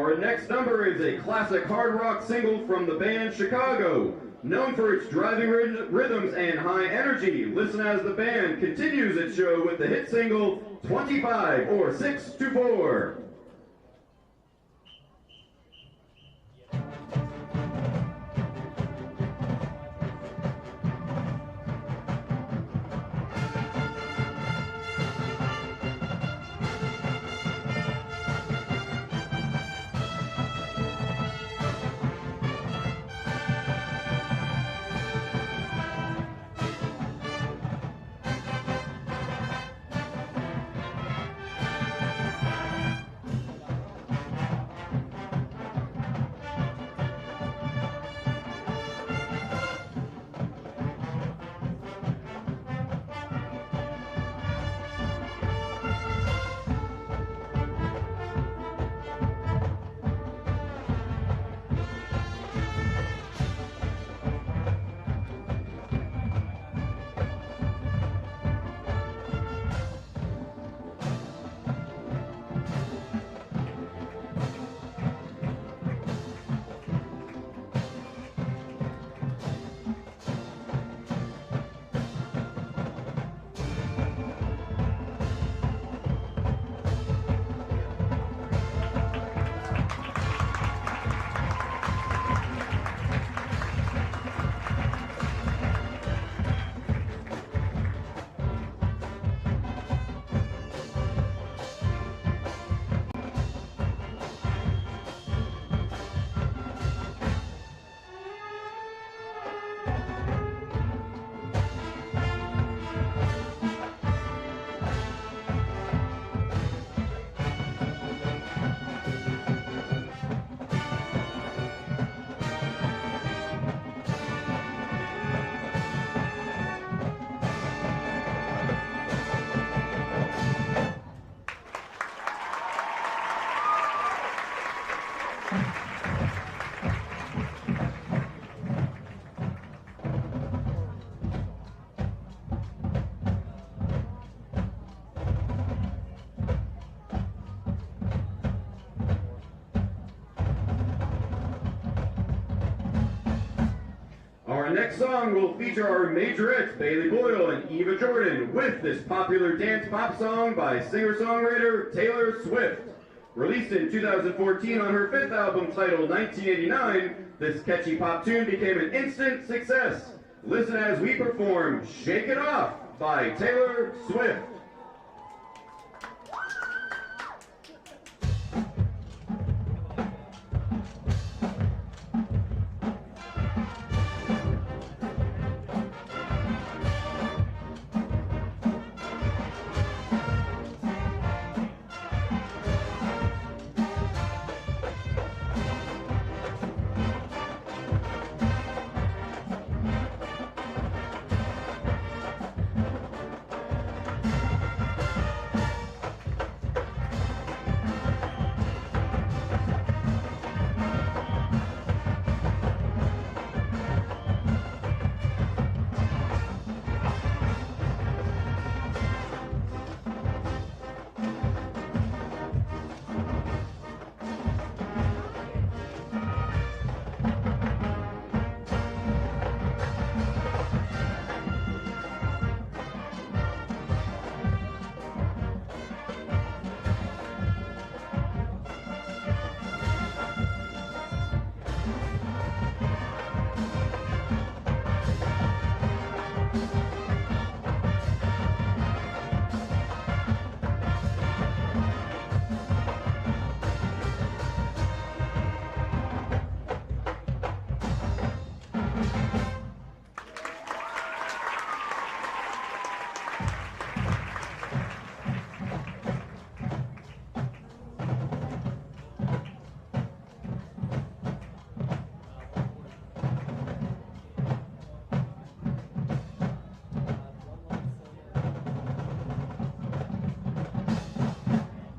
Our next number is a classic hard rock single from the band Chicago. Known for its driving rhythms and high energy, listen as the band continues its show with the hit single 25 or 6 to 4. Our next song will feature our majorettes Bailey Boyle and Eva Jordan with this popular dance pop song by singer-songwriter Taylor Swift. Released in 2014 on her fifth album titled 1989, this catchy pop tune became an instant success. Listen as we perform Shake It Off by Taylor Swift.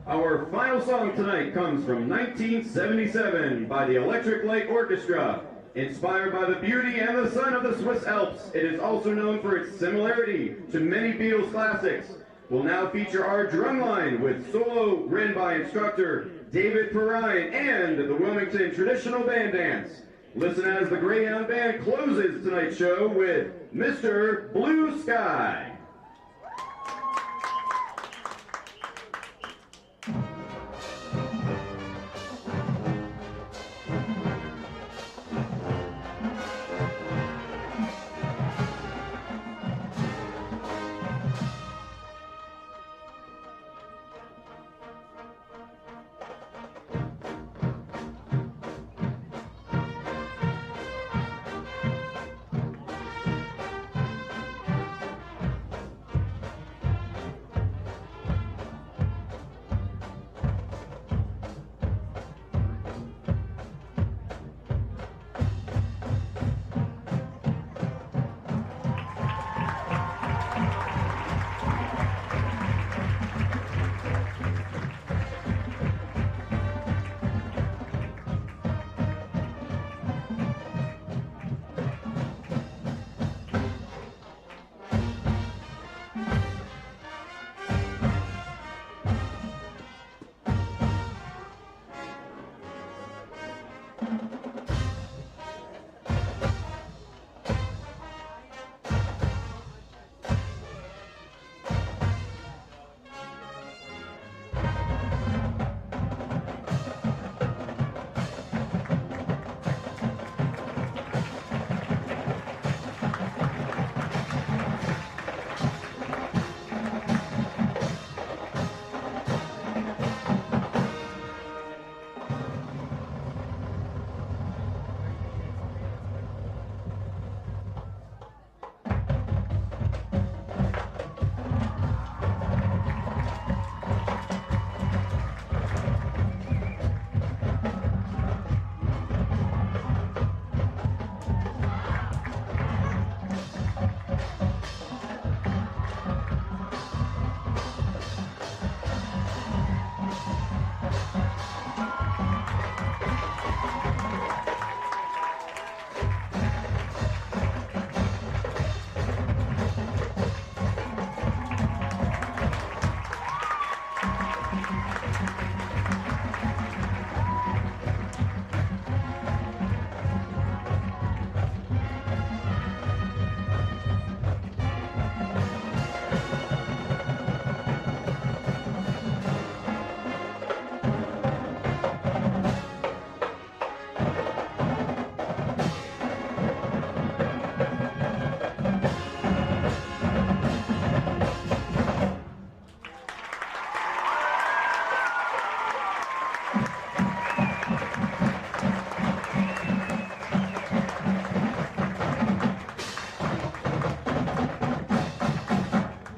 Our final song tonight comes from 1977 by the Electric Light Orchestra. Inspired by the beauty and the sun of the Swiss Alps, it is also known for its similarity to many Beatles classics. We'll now feature our drumline with solo written by instructor David Perrine, and the Wilmington Traditional Band Dance. Listen as the Greyhound Band closes tonight's show with Mr. Blue Sky.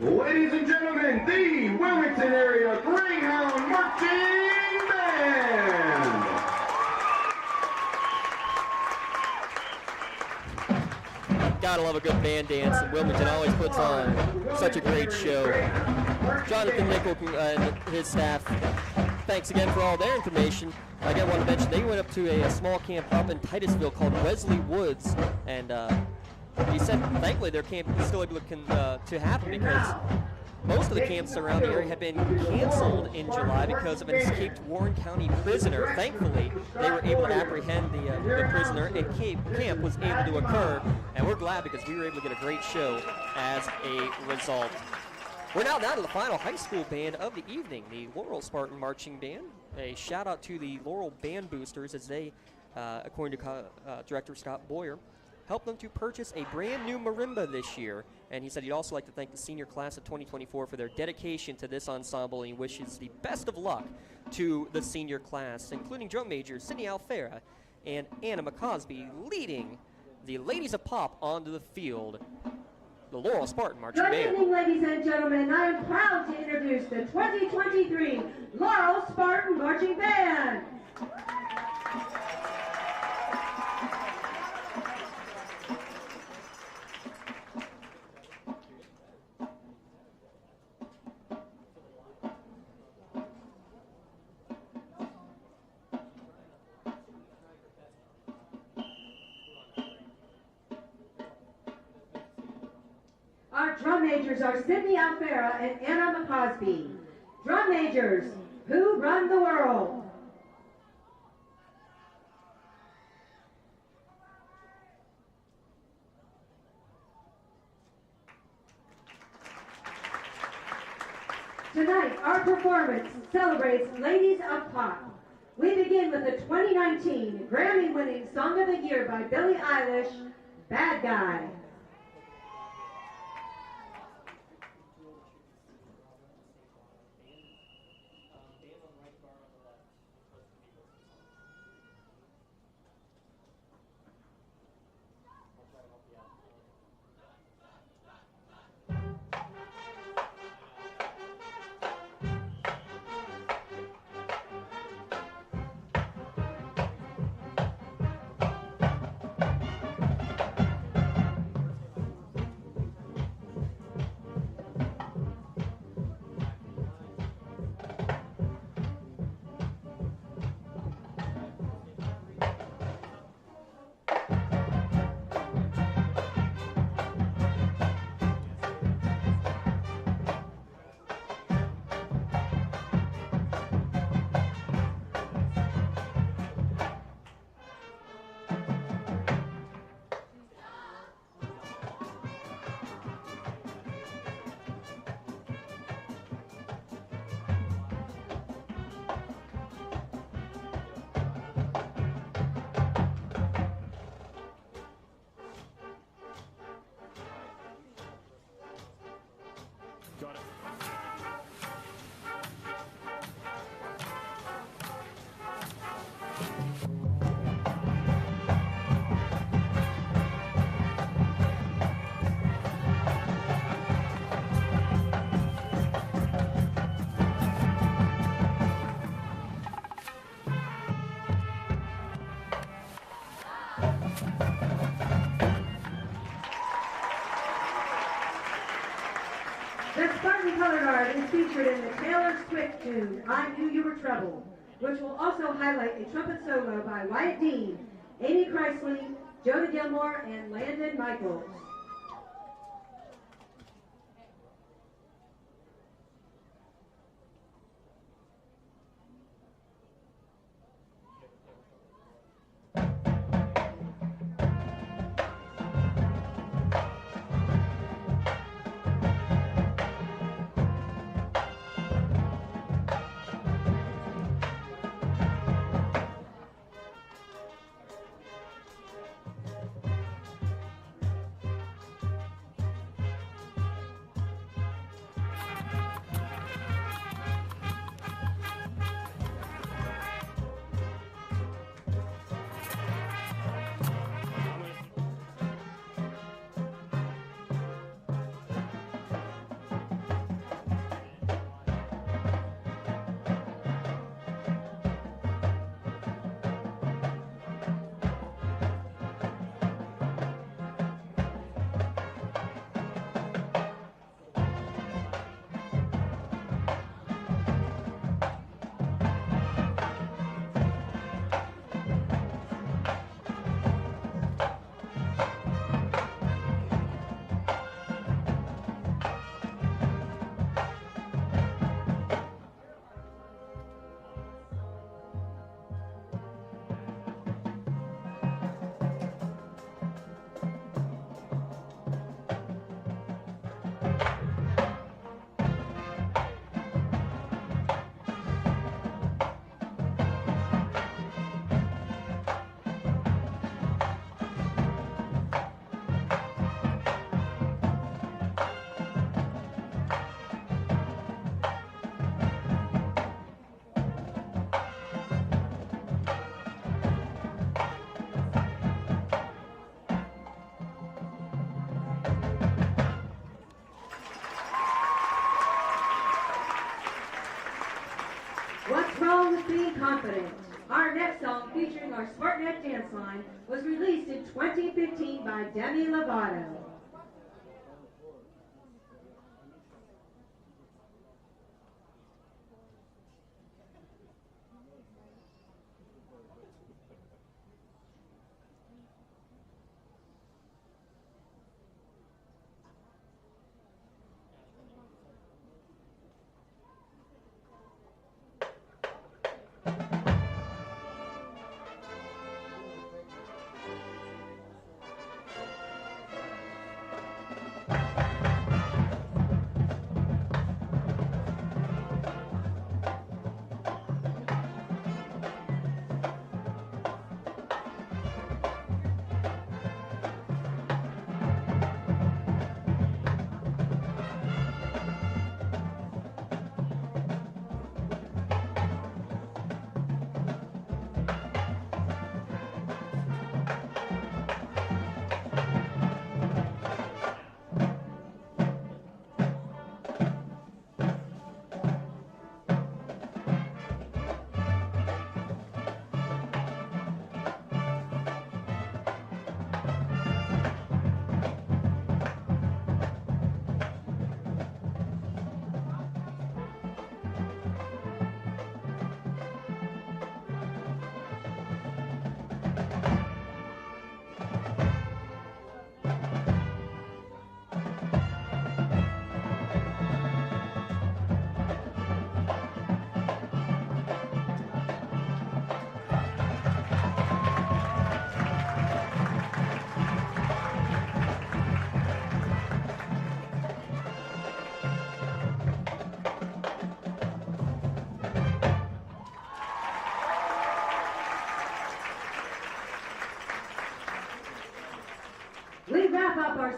Ladies and gentlemen, the Wilmington Area Greyhound Marching Band!
Gotta love a good band dance, and Wilmington always puts on such a great show. Jonathan Nickel and his staff, thanks again for all their information. Again, I want to mention they went up to a small camp up in Titusville called Wesley Woods, and he said thankfully their camp is still able to happen because most of the camps around the area had been canceled in July because of an escaped Warren County prisoner. Thankfully, they were able to apprehend the prisoner, and camp was able to occur, and we're glad because we were able to get a great show as a result. We're now down to the final high school band of the evening, the Laurel Spartan Marching Band. A shout out to the Laurel Band Boosters as they, according to Director Scott Boyer, helped them to purchase a brand new marimba this year. And he said he'd also like to thank the senior class of 2024 for their dedication to this ensemble, and he wishes the best of luck to the senior class, including drum majors Sydney Alfera and Anna McCosby leading the Ladies of Pop onto the field. The Laurel Spartan Marching Band.
Good evening, ladies and gentlemen. I am proud to introduce the 2023 Laurel Spartan Marching Band. Our drum majors are Sydney Alfera and Anna McCosby. Drum majors, who run the world?
Tonight, our performance celebrates Ladies of Pop. We begin with the 2019 Grammy-winning Song of the Year by Billie Eilish, Bad Guy. The Spartan Color Guard is featured in the Taylor Swift tune, I Knew You Were Trouble, which will also highlight a trumpet solo by Wyatt Dean, Amy Chrisley, Jonah Gilmore, and Landon Michaels. What's Wrong with Being Confident? Our next song featuring our SportsNet dance line was released in 2015 by Demi Lovato.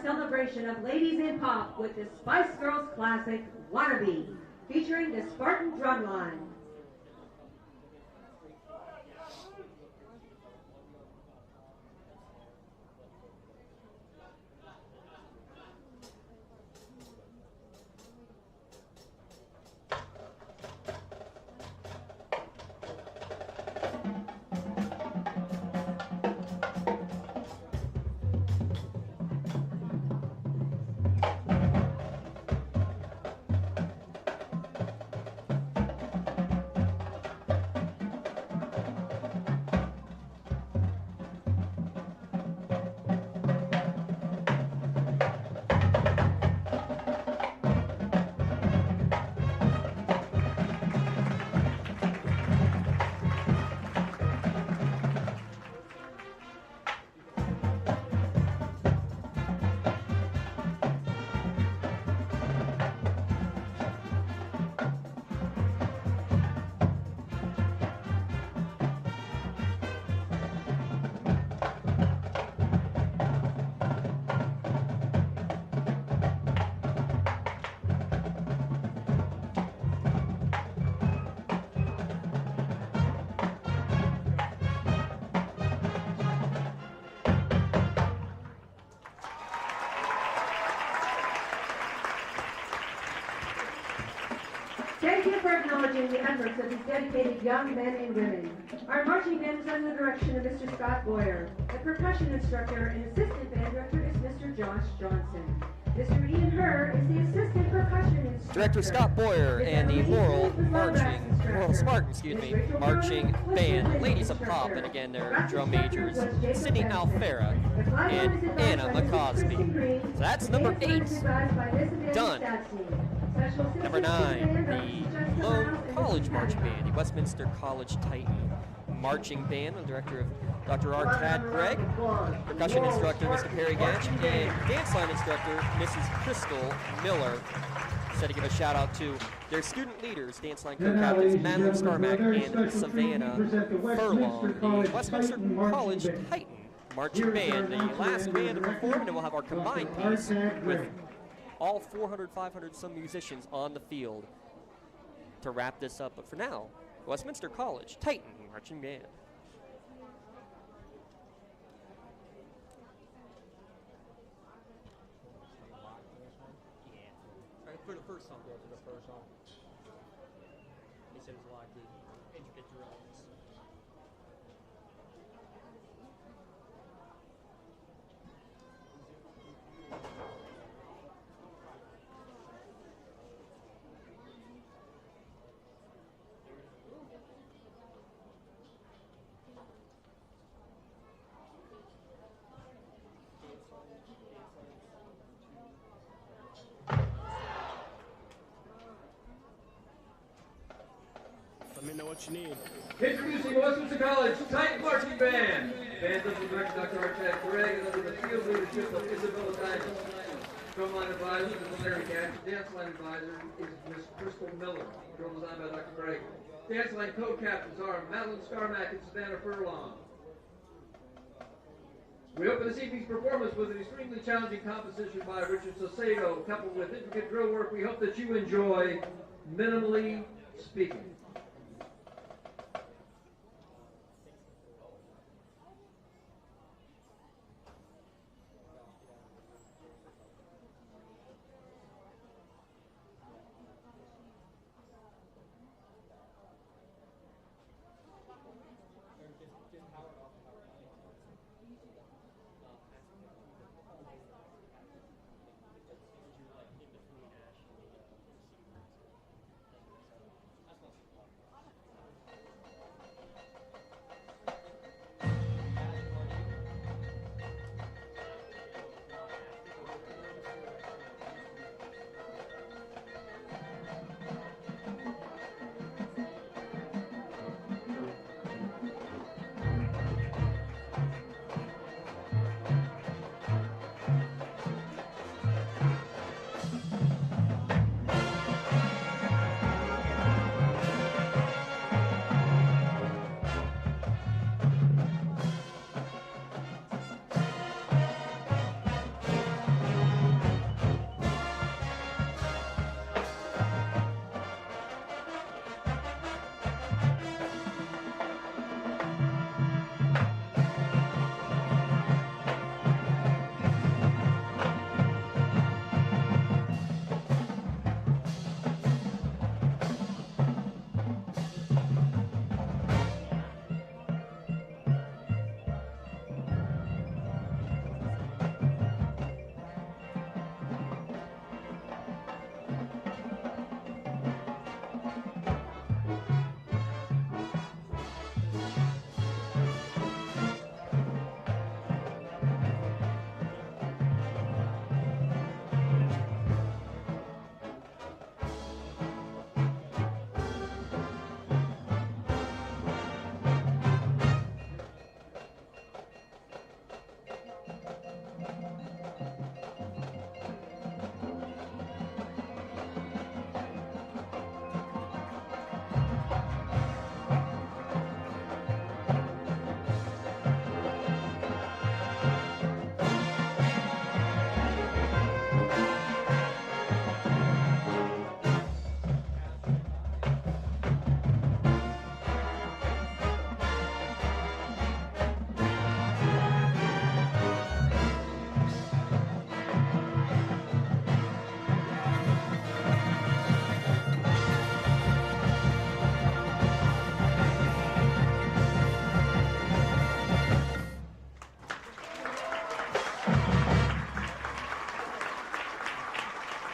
celebration of ladies in pop with the Spice Girls classic, Wannabe, featuring the Spartan Drumline. Thank you for acknowledging the efforts of these dedicated young men and women. Our marching band is under the direction of Mr. Scott Boyer. The percussion instructor and assistant band director is Mr. Josh Johnson. Mr. Ian Herr is the assistant percussion instructor.
Director Scott Boyer and the Laurel marching band, Ladies of Pop, and again their drum majors, Sydney Alfera and Anna McCosby. So that's number 8, done. Number 9, the Lone College Marching Band, the Westminster College Titan Marching Band, the director of Dr. R. Tad Gregg, percussion instructor Mr. Perry Gatch, and dance line instructor Mrs. Crystal Miller. Said to give a shout out to their student leaders, dance line co-captains Madeline Starmack and Savannah Furlong, the Westminster College Titan Marching Band, the last band to perform, and then we'll have our combined piece with all 400, 500 some musicians on the field to wrap this up. But for now, Westminster College Titan Marching Band. For the first song. Yeah, for the first song. He said it was like the intricate drums.
Let me know what you need.
Introducing Westminster College Titan Marching Band. Band under director Dr. R. Tad Gregg and under the field leadership of Isabella Diamond. Drumline advisor is Larry Gatch. Dance line advisor is Miss Crystal Miller. Drum designed by Dr. Gregg. Dance line co-captains are Madeline Starmack and Savannah Furlong. We open this evening's performance with an extremely challenging composition by Richard Saucedo, coupled with intricate drill work. We hope that you enjoy Minimally Speaking.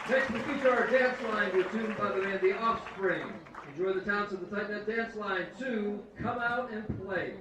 Next, we feature our dance line to a tune by the band The Offspring. Enjoy the tones of the Tight Knit Dance Line 2, Come Out and Play.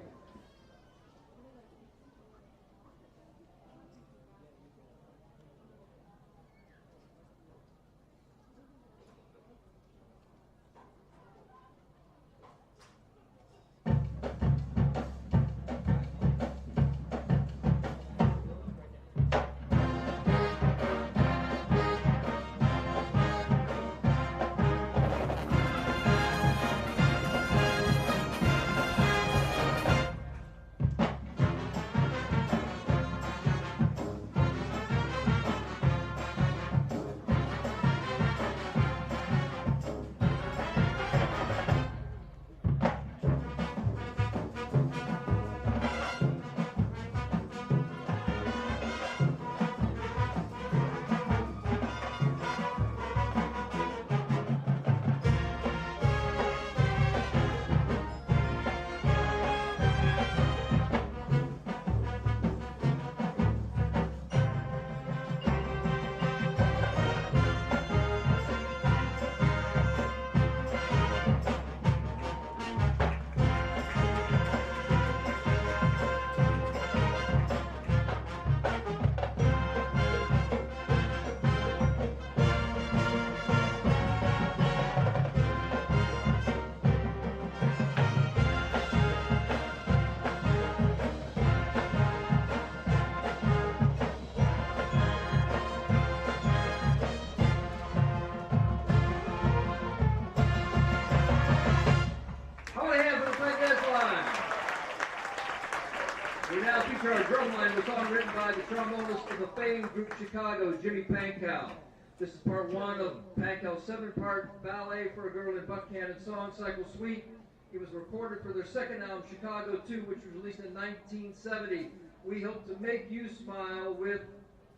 Our drum line was song written by the trombonist of the famed group Chicago, Jimmy Pankow. This is part one of Pankow's 7-part ballet for a girl in Buckhannon song cycle suite. It was recorded for their second album, Chicago 2, which was released in 1970. We hope to make you smile with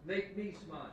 Make Me Smile.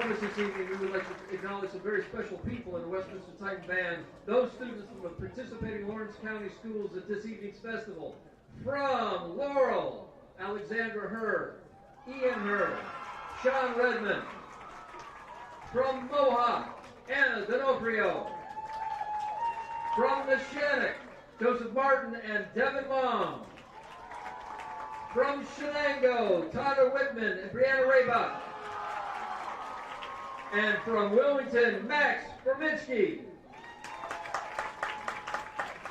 performance this evening, we would like to acknowledge some very special people in the Westminster Titan Band, those students from the participating Lawrence County schools at this evening's festival. From Laurel, Alexandra Herr, Ian Herr, Sean Redmond. From Mohawk, Anna D'Onofrio. From Neshannock, Joseph Martin and Devin Long. From Shenango, Tyler Whitman and Brianna Raybuck. And from Wilmington, Max Forminsky.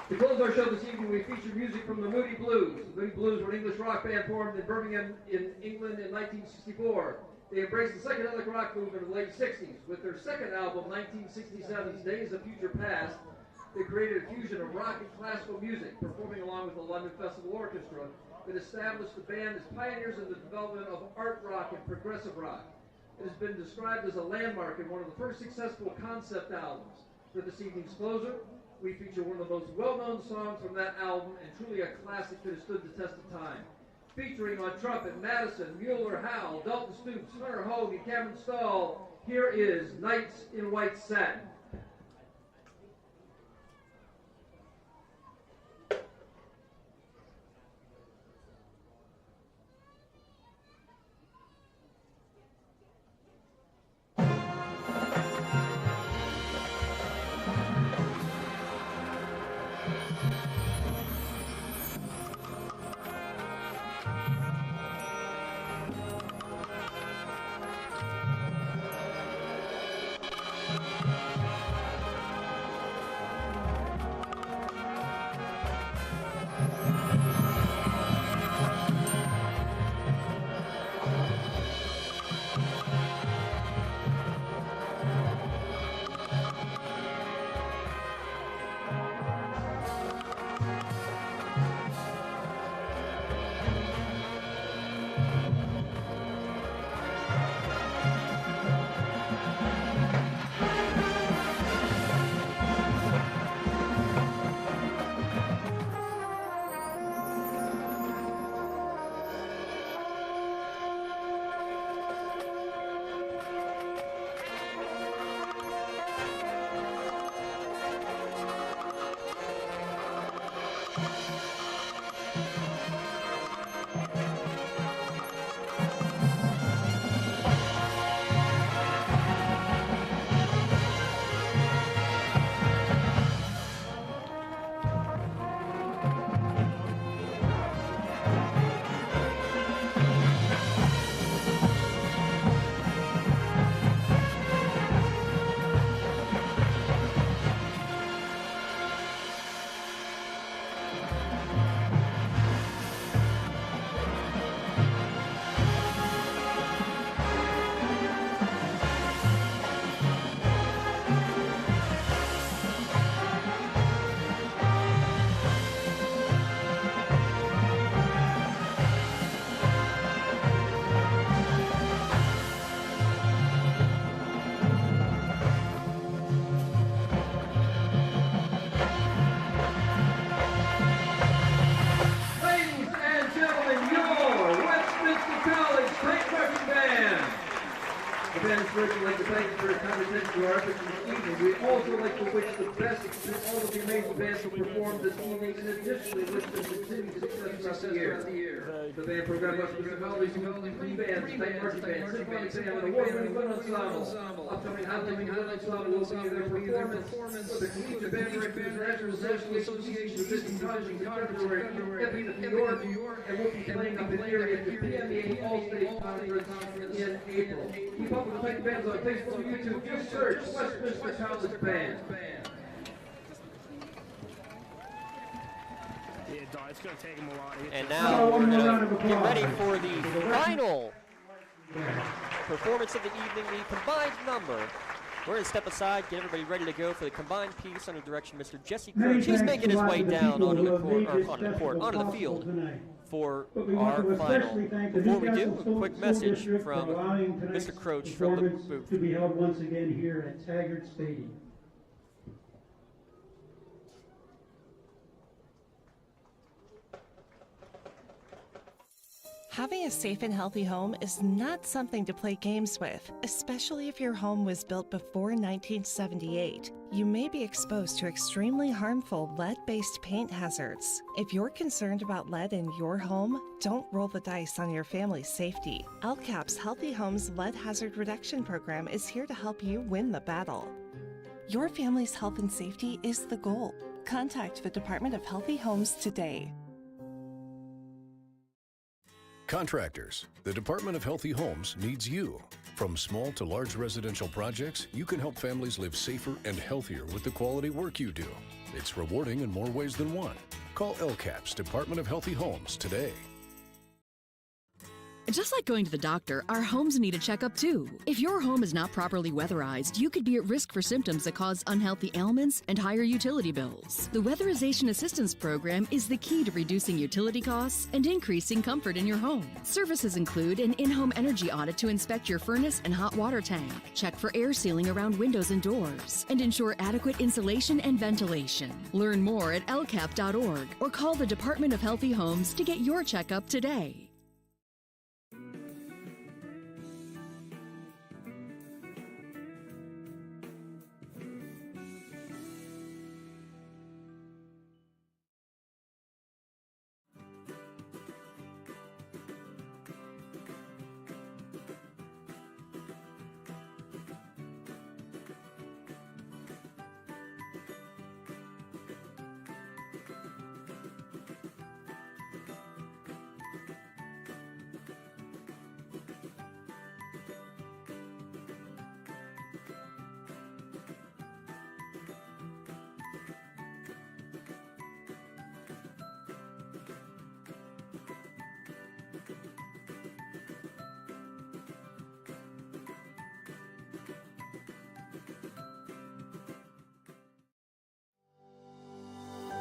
To close our show this evening, we feature music from the Moody Blues. The Moody Blues were an English rock band formed in Birmingham, in England in 1964. They embraced the psychedelic rock movement of the late 60s. With their second album, 1967's Days of Future Past, they created a fusion of rock and classical music, performing along with the London Festival Orchestra, that established the band as pioneers in the development of art rock and progressive rock. It has been described as a landmark and one of the first successful concept albums. For this evening's closer, we feature one of the most well-known songs from that album and truly a classic that has stood the test of time. Featuring on trumpet, Madison, Mueller, Howell, Dalton Stoops, Hunter Hogue, and Cameron Stahl, here is Knights in White Satin. We'd like to thank you for your kind attention to our efforts this evening. We'd also like to wish the best to all of the amazing bands who performed this evening, and additionally wish them continued success throughout the year. The band program Westminster College includes 3 bands, State Marching Band, Symphonic Band, and award-winning wind ensemble. Upcoming highlighting wind ensemble will be their performance for the Collegiate Band Directors National Association of Visiting Colleges in February, Epping, New York, and will be playing up in area at the PMA All-State Conference in April. Keep up with the Titan Bands on Facebook and YouTube. Just search Westminster College Band.
Yeah, dog, it's going to take him a while to get
And
to
now we're going to get ready for the final performance of the evening, the combined number. We're going to step aside, get everybody ready to go for the combined piece under direction of Mr. Jesse Crouch. He's making his way down onto the field for our final. Before we do, a quick message from Mr. Crouch from the booth.
To be held once again here at Taggart Stadium.
Having a safe and healthy home is not something to play games with, especially if your home was built before 1978. You may be exposed to extremely harmful lead-based paint hazards. If you're concerned about lead in your home, don't roll the dice on your family's safety. LCAP's Healthy Homes Lead Hazard Reduction Program is here to help you win the battle. Your family's health and safety is the goal. Contact the Department of Healthy Homes today.
Contractors, the Department of Healthy Homes needs you. From small to large residential projects, you can help families live safer and healthier with the quality work you do. It's rewarding in more ways than one. Call LCAP's Department of Healthy Homes today.
Just like going to the doctor, our homes need a checkup too. If your home is not properly weatherized, you could be at risk for symptoms that cause unhealthy ailments and higher utility bills. The Weatherization Assistance Program is the key to reducing utility costs and increasing comfort in your home. Services include an in-home energy audit to inspect your furnace and hot water tank, check for air sealing around windows and doors, and ensure adequate insulation and ventilation. Learn more at lcap.org or call the Department of Healthy Homes to get your checkup today.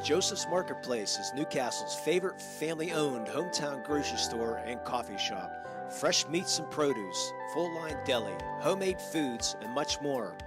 Joseph's Marketplace is Newcastle's favorite family-owned hometown grocery store and coffee shop. Fresh meats and produce, full-line deli, homemade foods, and much more.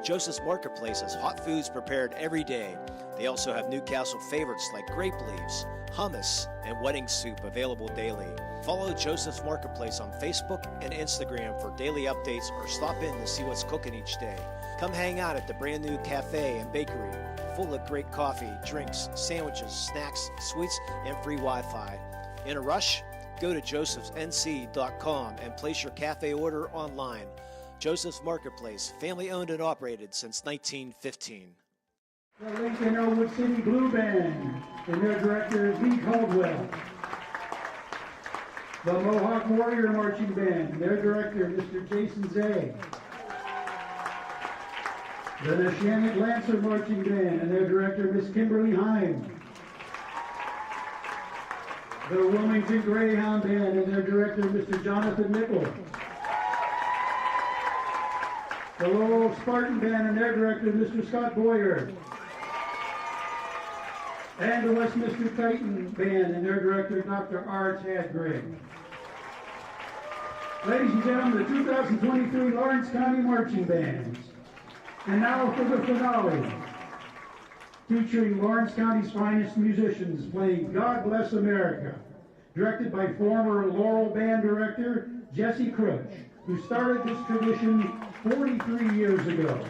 Joseph's Marketplace has hot foods prepared every day. They also have Newcastle favorites like grape leaves, hummus, and wedding soup available daily. Follow Joseph's Marketplace on Facebook and Instagram for daily updates or stop in to see what's cooking each day. Come hang out at the brand new cafe and bakery, full of great coffee, drinks, sandwiches, snacks, sweets, and free Wi-Fi. In a rush? Go to josephsnc.com and place your cafe order online. Joseph's Marketplace, family owned and operated since 1915.
The Lincoln Elwood City Blue Band and their director is Lee Caldwell. The Mohawk Warrior Marching Band and their director, Mr. Jason Zay. The Neshannock Lancer Marching Band and their director, Miss Kimberly Heim. The Wilmington Greyhound Band and their director, Mr. Jonathan Nichol. The Laurel Spartan Band and their director, Mr. Scott Boyer. And the Westminster Titan Band and their director, Dr. R. Chad Gregg. Ladies and gentlemen, the 2023 Lawrence County Marching Bands. And now for the finale, featuring Lawrence County's finest musicians playing God Bless America, directed by former Laurel Band director Jesse Crouch, who started this tradition 43 years ago.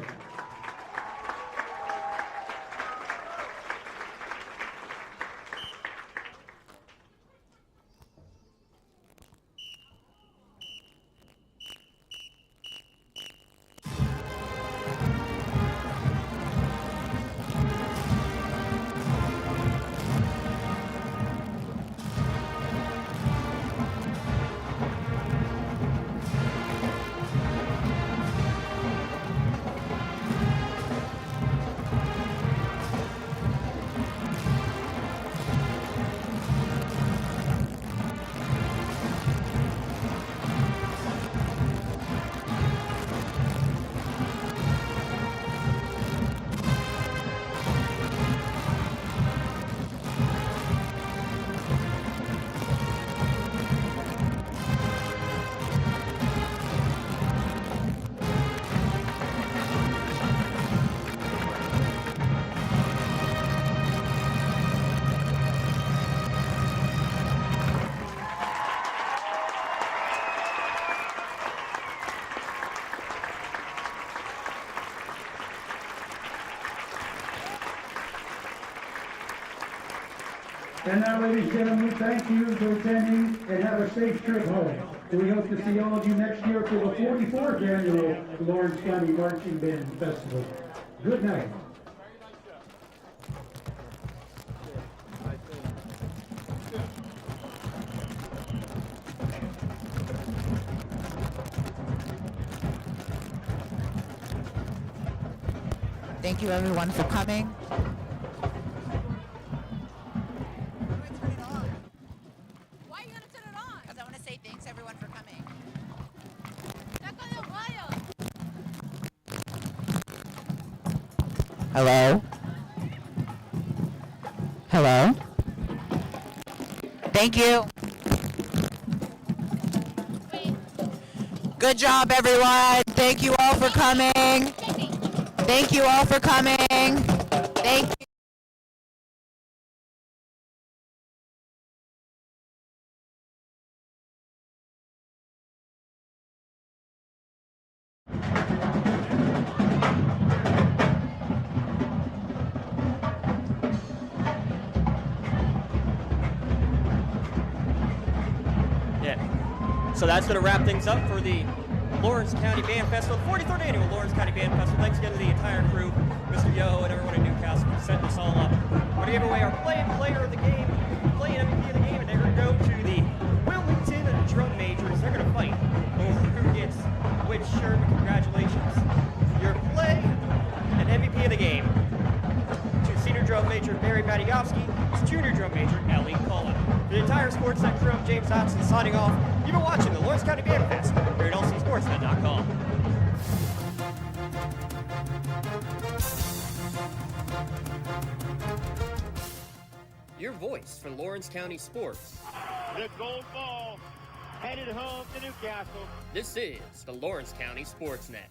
And now, ladies and gentlemen, we thank you for attending and have a safe trip home. We hope to see all of you next year for the 44th annual Lawrence County Marching Band Festival. Good night.
Thank you everyone for coming.
Why are you gonna turn it on?
Because I want to say thanks everyone for coming. Hello? Hello? Thank you. Good job, everyone. Thank you all for coming. Thank you all for coming. Thank you.
So that's going to wrap things up for the Lawrence County Band Festival, 43rd Annual Lawrence County Band Festival. Thanks again to the entire crew, Mr. Yo and everyone in Newcastle for setting this all up. We're going to give away our player of the game, playing MVP of the game, and they're going to go to the Wilmington drum majors. They're going to fight over who gets which shirt. Congratulations. Your play and MVP of the game to senior drum major Barry Badiowski, junior drum major Ellie Cullen. For the entire SportsNet crew, I'm James Dotson signing off. You've been watching the Lawrence County Band Fest here at LCSportsNet.com.
Your voice for Lawrence County sports.
The gold ball headed home to Newcastle.
This is the Lawrence County SportsNet.